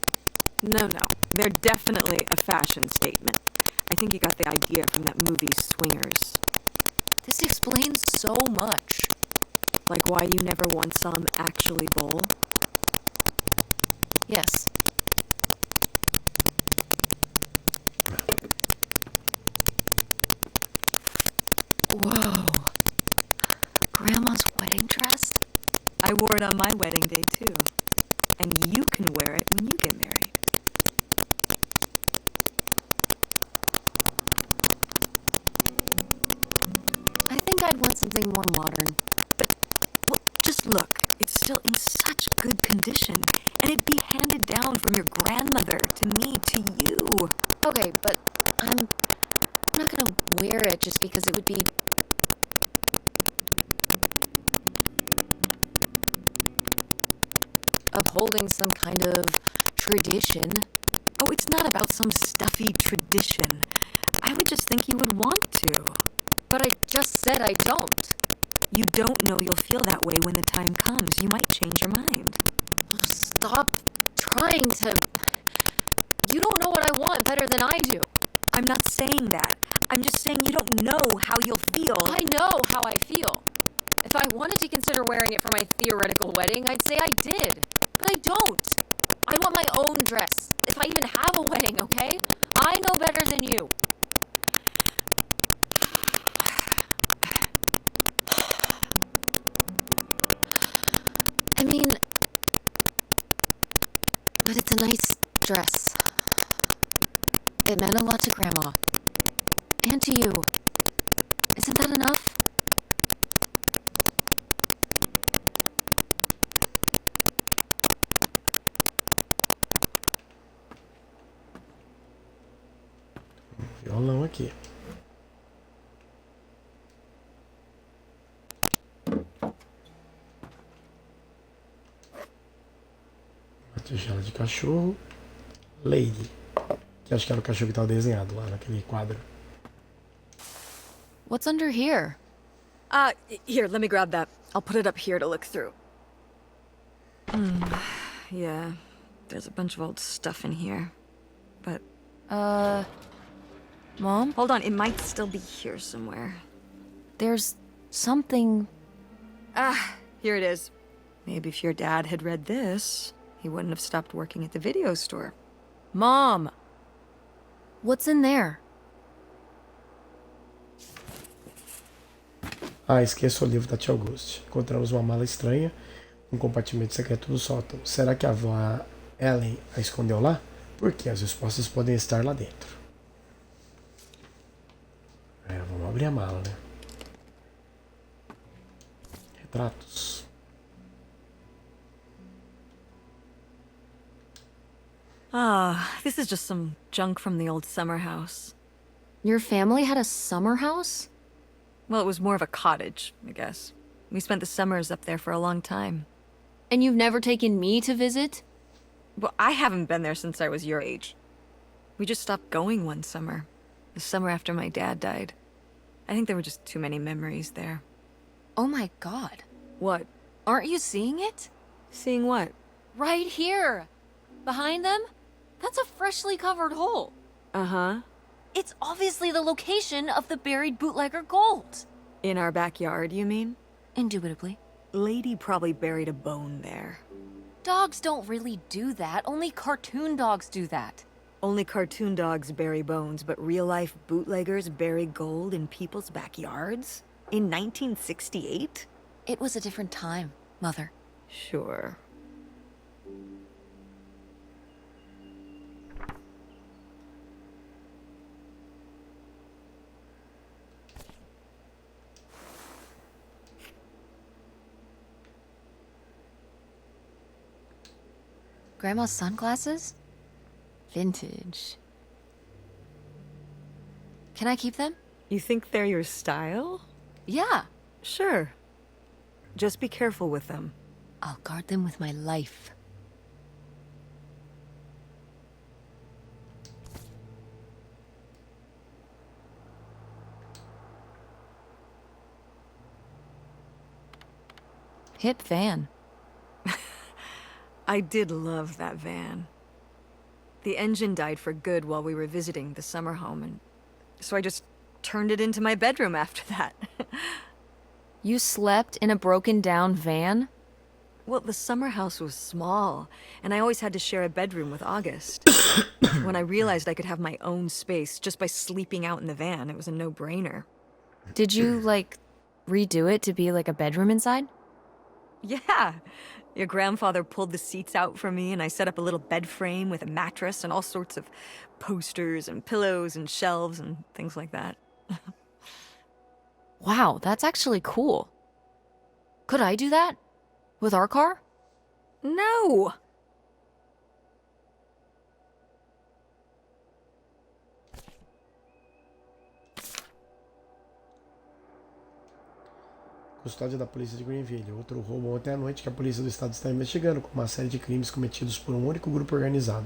No, they're definitely a fashion statement. I think he got the idea from that movie Swingers. This explains so much. Like why you never once saw him actually bowl? Yes. Whoa. Grandma's wedding dress? I wore it on my wedding day, too. And you can wear it when you get married. I think I'd want something more modern. Well, just look. It's still in such good condition. And it'd be handed down from your grandmother to me to you. Okay, but I'm not gonna wear it just because it would be upholding some kind of tradition. Oh, it's not about some stuffy tradition. I would just think you would want to. But I just said I don't. You don't know you'll feel that way when the time comes. You might change your mind. Stop trying to... You don't know what I want better than I do. I'm not saying that. I'm just saying you don't know how you'll feel. I know how I feel. If I wanted to consider wearing it for my theoretical wedding, I'd say I did. But I don't. I want my own dress. If I even have a wedding, okay? I know better than you. I mean... But it's a nice dress. It meant a lot to Grandma. And to you. Isn't that enough? Violão aqui. Uma tigela de cachorro. Lady. Que acho que era o cachorro que estava desenhado lá naquele quadro. What's under here? Here, let me grab that. I'll put it up here to look through. Yeah, there's a bunch of old stuff in here. But... Mom? Hold on, it might still be here somewhere. There's something... Here it is. Maybe if your dad had read this, he wouldn't have stopped working at the video store. Mom! What's in there? Ah, esqueça o livro da tia Auguste. Encontramos uma mala estranha, um compartimento secreto do sótão. Será que a avó Ellen a escondeu lá? Porque as respostas podem estar lá dentro. Vamos abrir a mala, né? Retratos. This is just some junk from the old summer house. Your family had a summer house? Well, it was more of a cottage, I guess. We spent the summers up there for a long time. And you've never taken me to visit? Well, I haven't been there since I was your age. We just stopped going one summer. The summer after my dad died. I think there were just too many memories there. Oh my god. What? Aren't you seeing it? Seeing what? Right here! Behind them? That's a freshly covered hole. Uh-huh. It's obviously the location of the buried bootlegger gold. In our backyard, you mean? Indubitably. Lady probably buried a bone there. Dogs don't really do that. Only cartoon dogs do that. Only cartoon dogs bury bones, but real-life bootleggers bury gold in people's backyards? In 1968? It was a different time, Mother. Sure. Grandma's sunglasses? Vintage. Can I keep them? You think they're your style? Yeah. Sure. Just be careful with them. I'll guard them with my life. Hip van. I did love that van. The engine died for good while we were visiting the summer home, and so I just turned it into my bedroom after that. You slept in a broken down van? Well, the summer house was small, and I always had to share a bedroom with August. When I realized I could have my own space just by sleeping out in the van, it was a no-brainer. Did you, like, redo it to be like a bedroom inside? Yeah. Your grandfather pulled the seats out for me, and I set up a little bed frame with a mattress and all sorts of posters and pillows and shelves and things like that. Wow, that's actually cool. Could I do that? With our car? No! Custódia da polícia de Greenville. Outro roubo ontem à noite que a polícia do estado está investigando, com uma série de crimes cometidos por um único grupo organizado.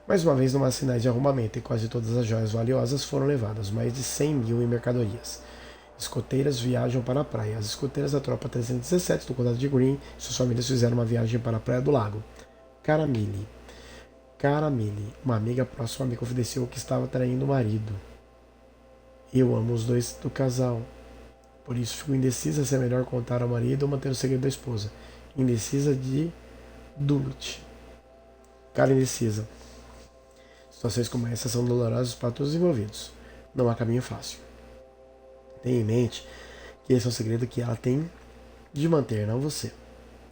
Mais uma vez, não há sinais de arrumamento e quase todas as joias valiosas foram levadas, mais de 100 mil em mercadorias. Escoteiras viajam para a praia. As escoteiras da tropa 317 do condado de Green e suas famílias fizeram uma viagem para a praia do lago. Caramille, uma amiga próxima me confidenciou que estava traindo o marido. Eu amo os dois do casal. Por isso fico indecisa se é melhor contar ao marido ou manter o segredo da esposa. Indecisa de Duluth. Cara indecisa. Situações como essa são dolorosas para todos os envolvidos. Não há caminho fácil. Tenha em mente que esse é um segredo que ela tem de manter, não você.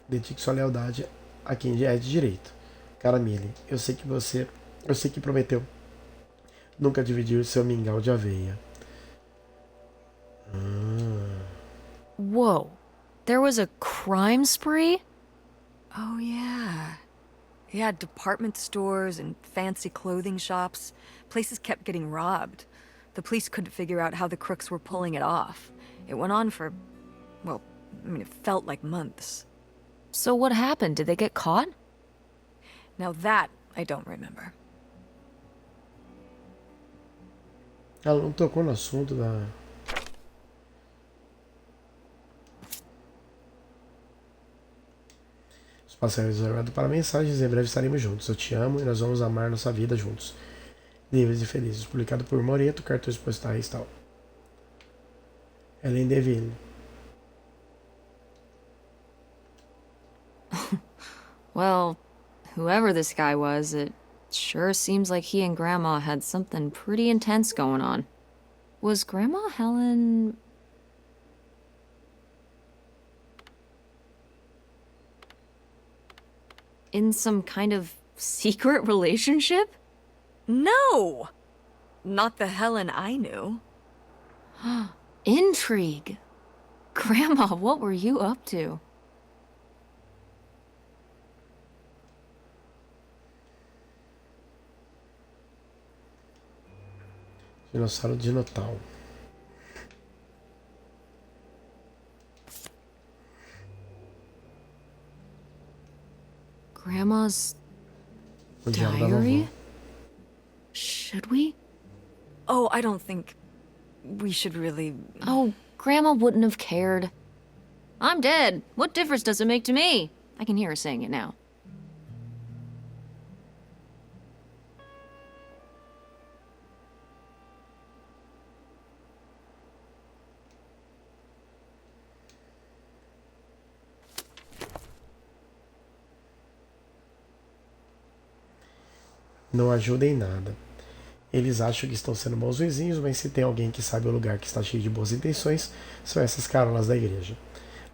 Dedique sua lealdade a quem é de direito. Caramille, eu sei que prometeu nunca dividir seu mingau de aveia. Whoa. There was a crime spree? Oh, yeah. Yeah, department stores and fancy clothing shops. Places kept getting robbed. The police couldn't figure out how the crooks were pulling it off. It went on for, well, it felt like months. So what happened? Did they get caught? Now that I don't remember. Ela não tocou no assunto da... Os passeios reservados para mensagens. Em breve estaremos juntos. Eu te amo e nós vamos amar nossa vida juntos. Livres e felizes. Publicado por Moreto, cartões postais e tal. Ellen Deville. Well, whoever this guy was, it sure seems like he and Grandma had something pretty intense going on. Was Grandma Helen... in some kind of secret relationship? No! Not the Helen I knew. Intrigue. Grandma, what were you up to? Dinossauro de Natal. Grandma's O diário da diary? vovó. Should we? Oh, I don't think we should really... Oh, Grandma wouldn't have cared. I'm dead. What difference does it make to me? I can hear her saying it now. não ajuda em nada. Eles acham que estão sendo bons vizinhos, mas se tem alguém que sabe o lugar que está cheio de boas intenções, são essas carolas da igreja.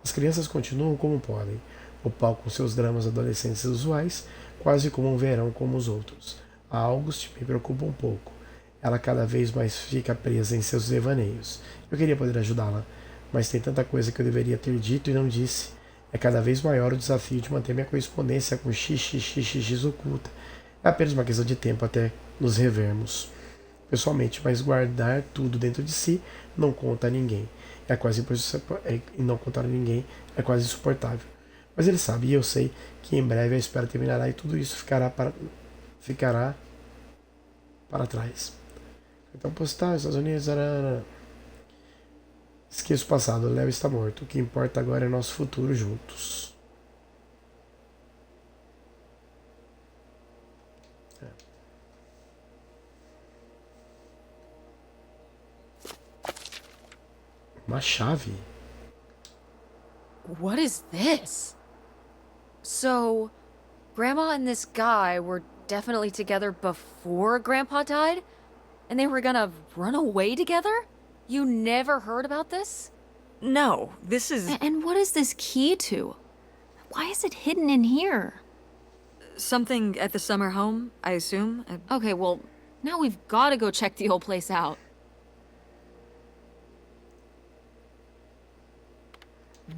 As crianças continuam como podem, o palco com seus dramas adolescentes usuais, quase como um verão como os outros. A August me preocupa um pouco. Ela cada vez mais fica presa em seus devaneios. Eu queria poder ajudá-la, mas tem tanta coisa que eu deveria ter dito e não disse. É cada vez maior o desafio de manter minha correspondência com XXXX oculta. É apenas uma questão de tempo até nos revermos pessoalmente, mas guardar tudo dentro de si não conta a ninguém. E não contar a ninguém é quase insuportável. Mas ele sabe, e eu sei, que em breve a espera terminará e tudo isso ficará para trás. Então, postar, Estados Unidos, arara. Esqueça o passado, Léo está morto. O que importa agora é nosso futuro juntos. Uma chave? What is this? So, Grandma and this guy were definitely together before Grandpa died? And they were gonna run away together? You never heard about this? No, this is... And what is this key to? Why is it hidden in here? something at the summer home, I assume? Okay, well, now we've gotta go check the old place out.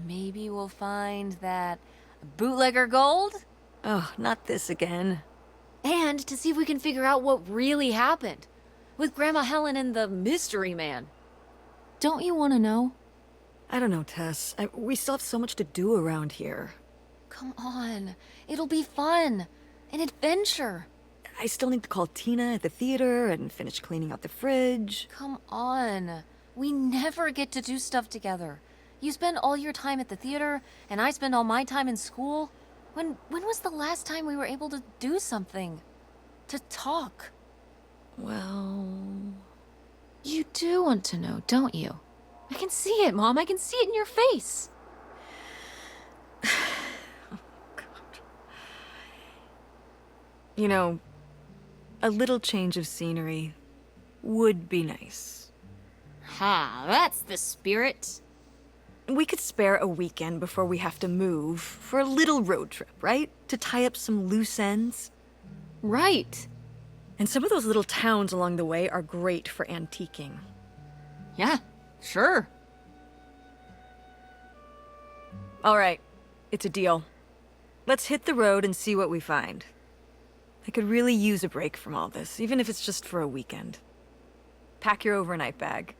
Maybe we'll find that bootlegger gold? Oh, not this again. And to see if we can figure out what really happened with Grandma Helen and the mystery man. Don't you want to know? I don't know, Tess. We still have so much to do around here. Come on. It'll be fun. An adventure. I still need to call Tina at the theater and finish cleaning out the fridge. Come on. We never get to do stuff together. You spend all your time at the theater, and I spend all my time in school. When was the last time we were able to do something? To talk? Well... You do want to know, don't you? I can see it, Mom. I can see it in your face. Oh, God. You know, a little change of scenery would be nice. Ha, that's the spirit. We could spare a weekend before we have to move for a little road trip, right? To tie up some loose ends. Right. And some of those little towns along the way are great for antiquing. Yeah, sure. All right, it's a deal. Let's hit the road and see what we find. I could really use a break from all this, even if it's just for a weekend. Pack your overnight bag.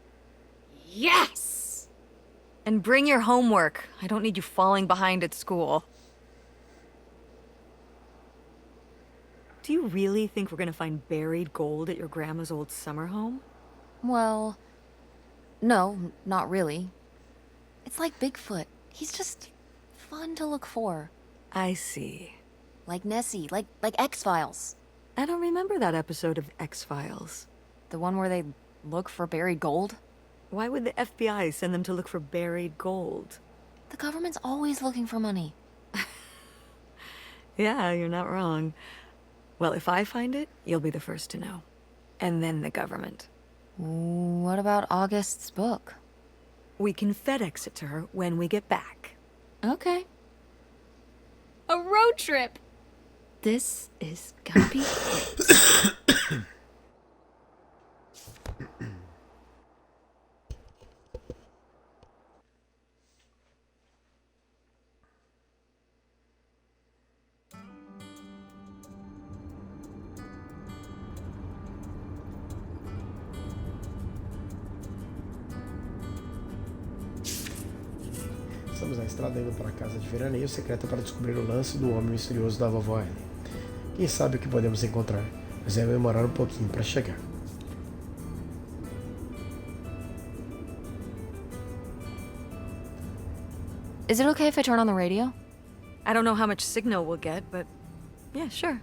Yes! And bring your homework. I don't need you falling behind at school. Do you really think we're gonna find buried gold at your grandma's old summer home? Well, no, not really. It's like Bigfoot. He's just fun to look for. I see. Like Nessie, like X-Files. I don't remember that episode of X-Files. The one where they look for buried gold? Why would the FBI send them to look for buried gold? The government's always looking for money. Yeah, you're not wrong. Well, if I find it, you'll be the first to know. And then the government. What about August's book? We can FedEx it to her when we get back. Okay. A road trip! This is gonna be great. Estamos na estrada indo para a casa de veraneio secreta para descobrir o lance do homem misterioso da vovó Ellie. Quem sabe o que podemos encontrar, mas vai demorar um pouquinho para chegar. Is it okay if I turn on the radio? I don't know how much signal we'll get, but yeah, sure.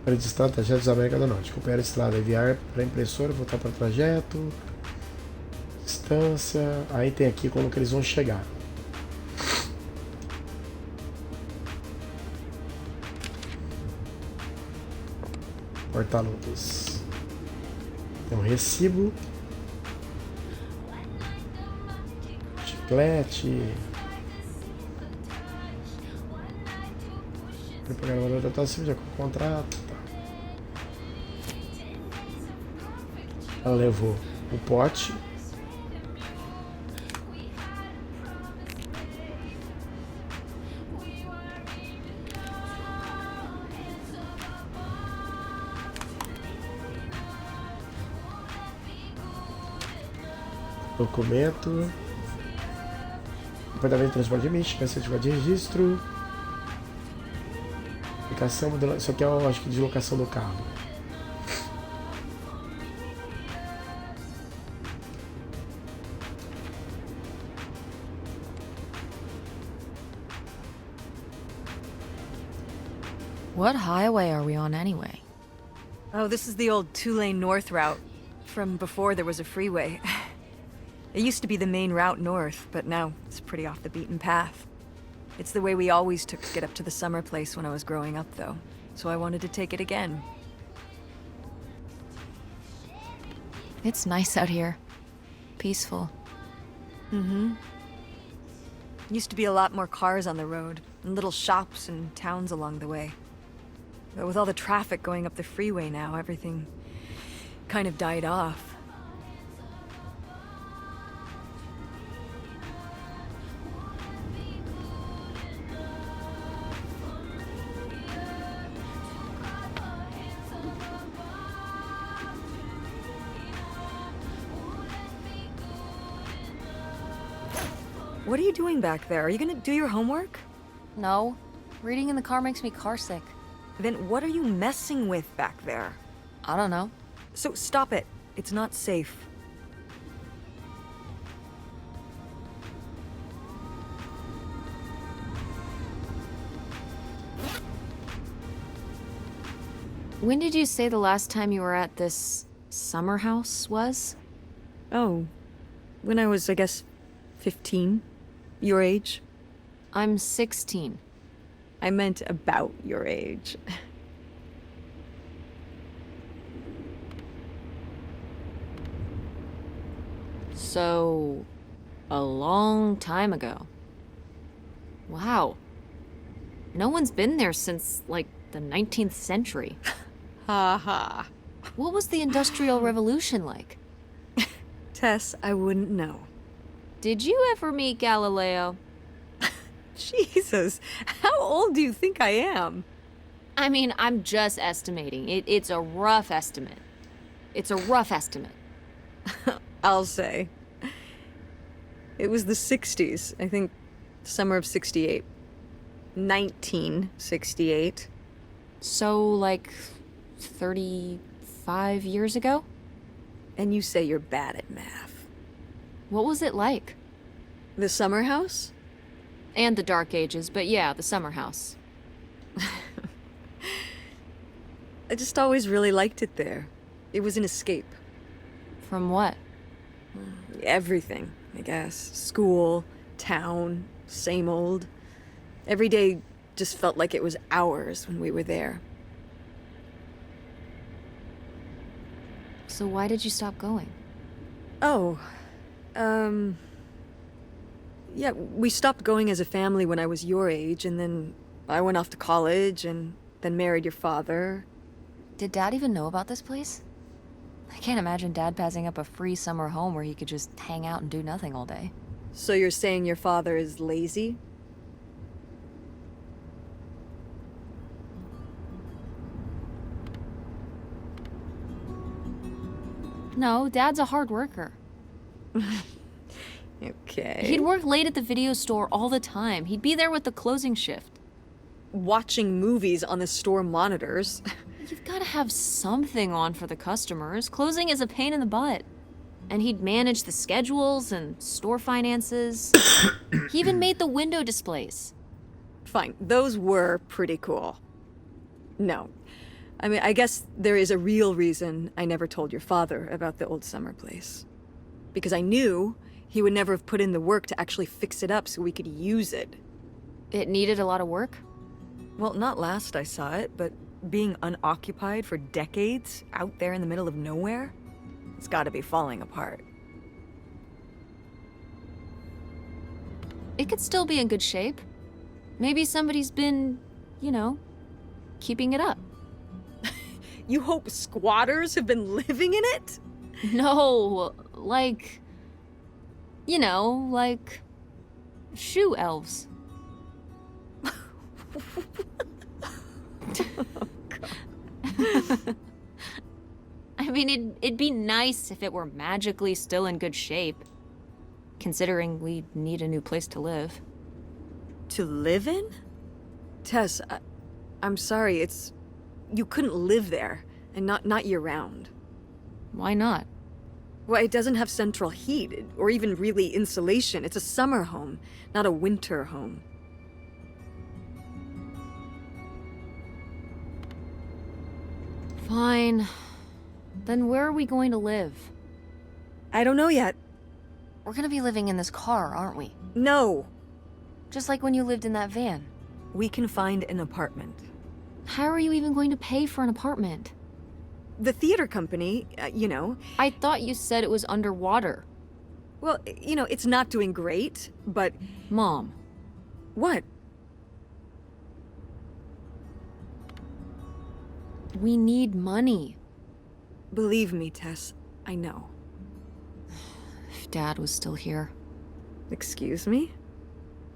Para de estrada, trajetos da América do Norte. Copiar a estrada, enviar para impressora, voltar para trajeto. Distância. Aí tem aqui como que eles vão chegar. Porta-lutas. Tem um recibo. Chiclete. Preparar uma data já com o contrato. Tá. Ela levou o pote. Documento. Departamento de transporte de mística, certificado de registro. Aplicação, isso aqui é, eu acho que de locação do carro. What highway are we on anyway? Oh, this is the old 2-lane north route, from before there was a freeway. It used to be the main route north, but now it's pretty off the beaten path. It's the way we always took to get up to the summer place when I was growing up, though, so I wanted to take it again. It's nice out here. Peaceful. Mm-hmm. Used to be a lot more cars on the road, and little shops and towns along the way. But with all the traffic going up the freeway now, everything kind of died off. What are you doing back there? Are you gonna do your homework? No. Reading in the car makes me carsick. Then what are you messing with back there? I don't know. So stop it. It's not safe. When did you say the last time you were at this summer house was? Oh, when I was, I guess, 15. Your age? I'm 16. I meant about your age. So, a long time ago. Wow. No one's been there since, like, the 19th century. Ha ha. What was the Industrial Revolution like? Tess, I wouldn't know. Did you ever meet Galileo? Jesus, how old do you think I am? I mean, I'm just estimating. It's a rough estimate. It's a rough estimate. I'll say. It was the 60s, I think, summer of 68. 1968. So, like, 35 years ago? And you say you're bad at math. What was it like? The summer house? And the Dark Ages, but yeah, the summer house. I just always really liked it there. It was an escape. From what? Everything, I guess. School, town, same old. Every day just felt like it was hours when we were there. So why did you stop going? Oh, yeah, we stopped going as a family when I was your age, and then I went off to college, and then married your father. Did Dad even know about this place? I can't imagine Dad passing up a free summer home where he could just hang out and do nothing all day. So you're saying your father is lazy? No, Dad's a hard worker. Okay. He'd work late at the video store all the time. He'd be there with the closing shift. Watching movies on the store monitors. You've got to have something on for the customers. Closing is a pain in the butt. And he'd manage the schedules and store finances. He even made the window displays. Fine, those were pretty cool. No, I mean, I guess there is a real reason I never told your father about the old summer place. Because I knew he would never have put in the work to actually fix it up so we could use it. It needed a lot of work? Well, not last I saw it, but being unoccupied for decades out there in the middle of nowhere, it's gotta be falling apart. It could still be in good shape. Maybe somebody's been, you know, keeping it up. You hope squatters have been living in it? No, like... You know, like... shoe elves. I mean, it'd be nice if it were magically still in good shape. Considering we need a new place to live. To live in? Tess, I'm sorry, it's... You couldn't live there, and not year-round. Why not? Well, it doesn't have central heat, or even really insulation. It's a summer home, not a winter home. Fine. Then where are we going to live? I don't know yet. We're gonna be living in this car, aren't we? No. Just like when you lived in that van. We can find an apartment. How are you even going to pay for an apartment? The theater company, you know... I thought you said it was underwater. Well, you know, it's not doing great, but... Mom. What? We need money. Believe me, Tess, I know. If Dad was still here. Excuse me?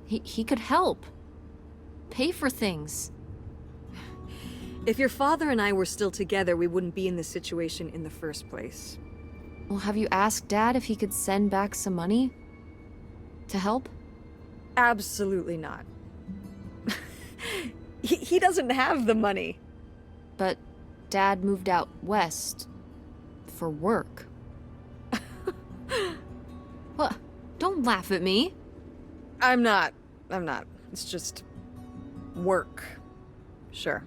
He could help. Pay for things. If your father and I were still together, we wouldn't be in this situation in the first place. Well, have you asked Dad if he could send back some money? To help? Absolutely not. He doesn't have the money. But Dad moved out west. For work. What? Don't laugh at me. I'm not. It's just... work. Sure.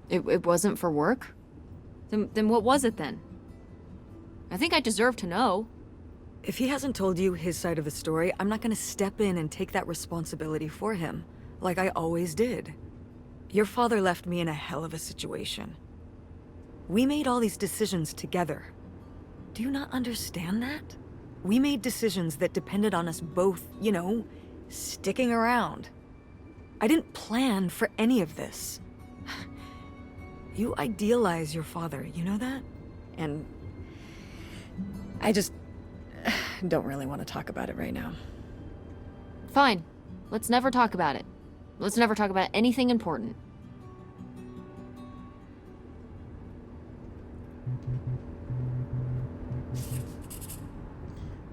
It wasn't for work? Then what was it then? I think I deserve to know. If he hasn't told you his side of the story, I'm not gonna step in and take that responsibility for him, like I always did. Your father left me in a hell of a situation. We made all these decisions together. Do you not understand that? We made decisions that depended on us both, you know, sticking around. I didn't plan for any of this. You idealize your father, you know that? And I just don't really want to talk about it right now. Fine. Let's never talk about it. Let's never talk about anything important.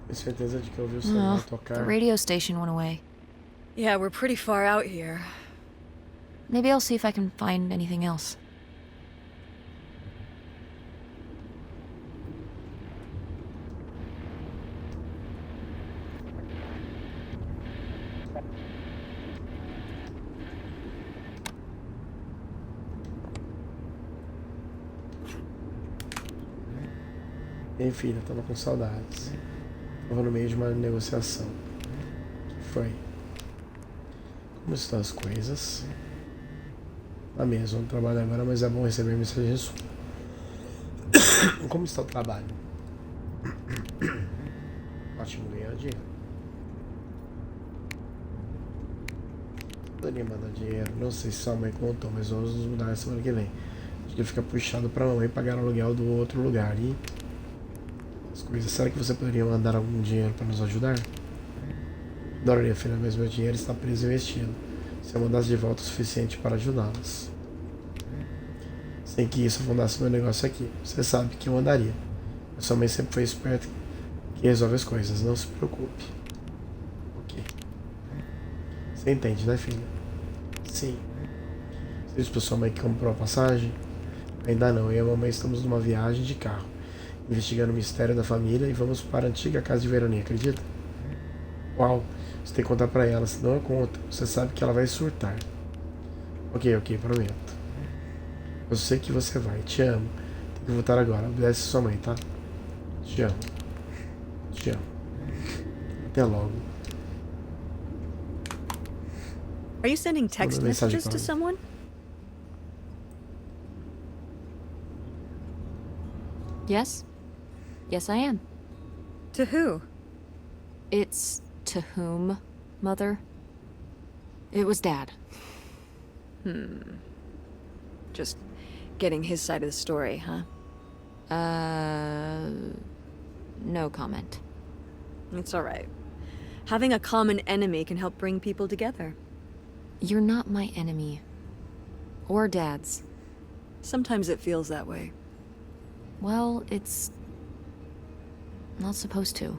Tenho certeza de que eu ouvi o celular The tocar. radio station went away. Yeah, we're pretty far out here. Maybe I'll see if I can find anything else. E aí, filha, tava com saudades. Tava no meio de uma negociação. O que foi? Como estão as coisas? Tá mesmo, não trabalho agora, mas é bom receber mensagem sua. Como está o trabalho? Ótimo, ganhar dinheiro. Poderia mandar dinheiro, não sei se sua mãe contou, mas vamos nos mudar na semana que vem. Acho que fica puxado pra mamãe pagar o aluguel do outro lugar e... as coisas. Será que você poderia mandar algum dinheiro para nos ajudar? Adoraria, filha, mas meu dinheiro está preso investido. Se eu mandasse de volta o suficiente para ajudá-las. Sem que isso afundasse meu negócio aqui. Você sabe que eu mandaria. Mas sua mãe sempre foi esperta que resolve as coisas. Não se preocupe. Ok. Você entende, né, filha? Sim. Você disse para sua mãe que comprou a passagem? Ainda não. Eu e a mamãe estamos numa viagem de carro, investigando o mistério da família e vamos para a antiga casa de Verônica, acredita? Uau, você tem que contar pra ela, senão eu conto. Você sabe que ela vai surtar. Ok, prometo. Eu sei que você vai. Te amo. Tem que voltar agora. Obedece sua mãe, tá? Te amo. Te amo. Até logo. Are you sending text Manda mensagem messages pra to mim. someone? Yes? Yes, I am. To who? It's to whom, Mother? It was Dad. Just getting his side of the story, huh? No comment. It's all right. Having a common enemy can help bring people together. You're not my enemy. Or Dad's. Sometimes it feels that way. Well, it's not supposed to.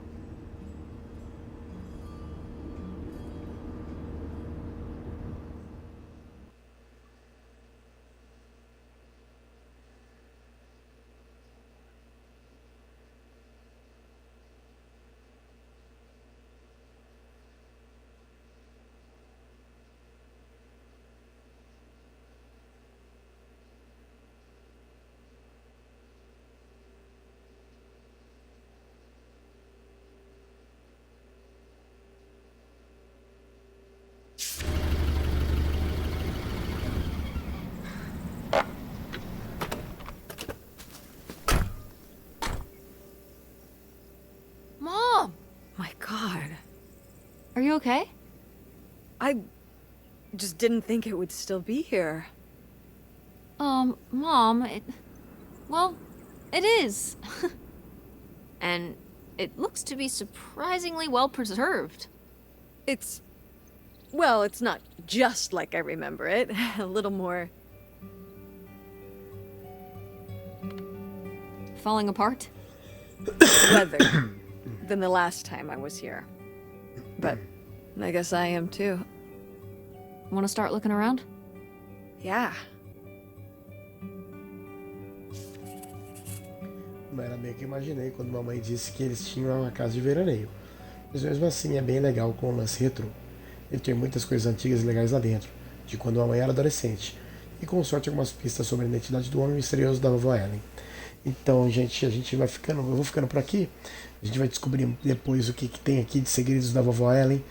Mom! My God. Are you okay? I just didn't think it would still be here. Mom, well, it is. And it looks to be surprisingly well preserved. Well, it's not just like I remember it. A little more... Falling apart? weathered than the last time I was here. But I guess I am too. Want to start looking around? Yeah. Não era bem o que eu imaginei quando mamãe disse que eles tinham uma casa de veraneio. Mas mesmo assim é bem legal com o lance retrô. Ele tem muitas coisas antigas e legais lá dentro, de quando a mamãe era adolescente. E com sorte algumas pistas sobre a identidade do homem misterioso da vovó Ellen. Então, gente, a gente vai ficando, eu vou ficando por aqui. A gente vai descobrir depois o que tem aqui de segredos da vovó Ellen.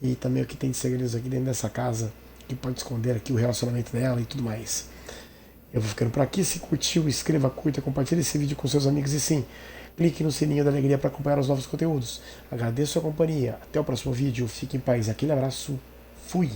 E também o que tem de segredos aqui dentro dessa casa, que pode esconder aqui o relacionamento dela e tudo mais. Eu vou ficando por aqui. Se curtiu, inscreva, curta, compartilhe esse vídeo com seus amigos e sim, clique no sininho da alegria para acompanhar os novos conteúdos. Agradeço a companhia. Até o próximo vídeo. Fique em paz. Aquele abraço. Fui!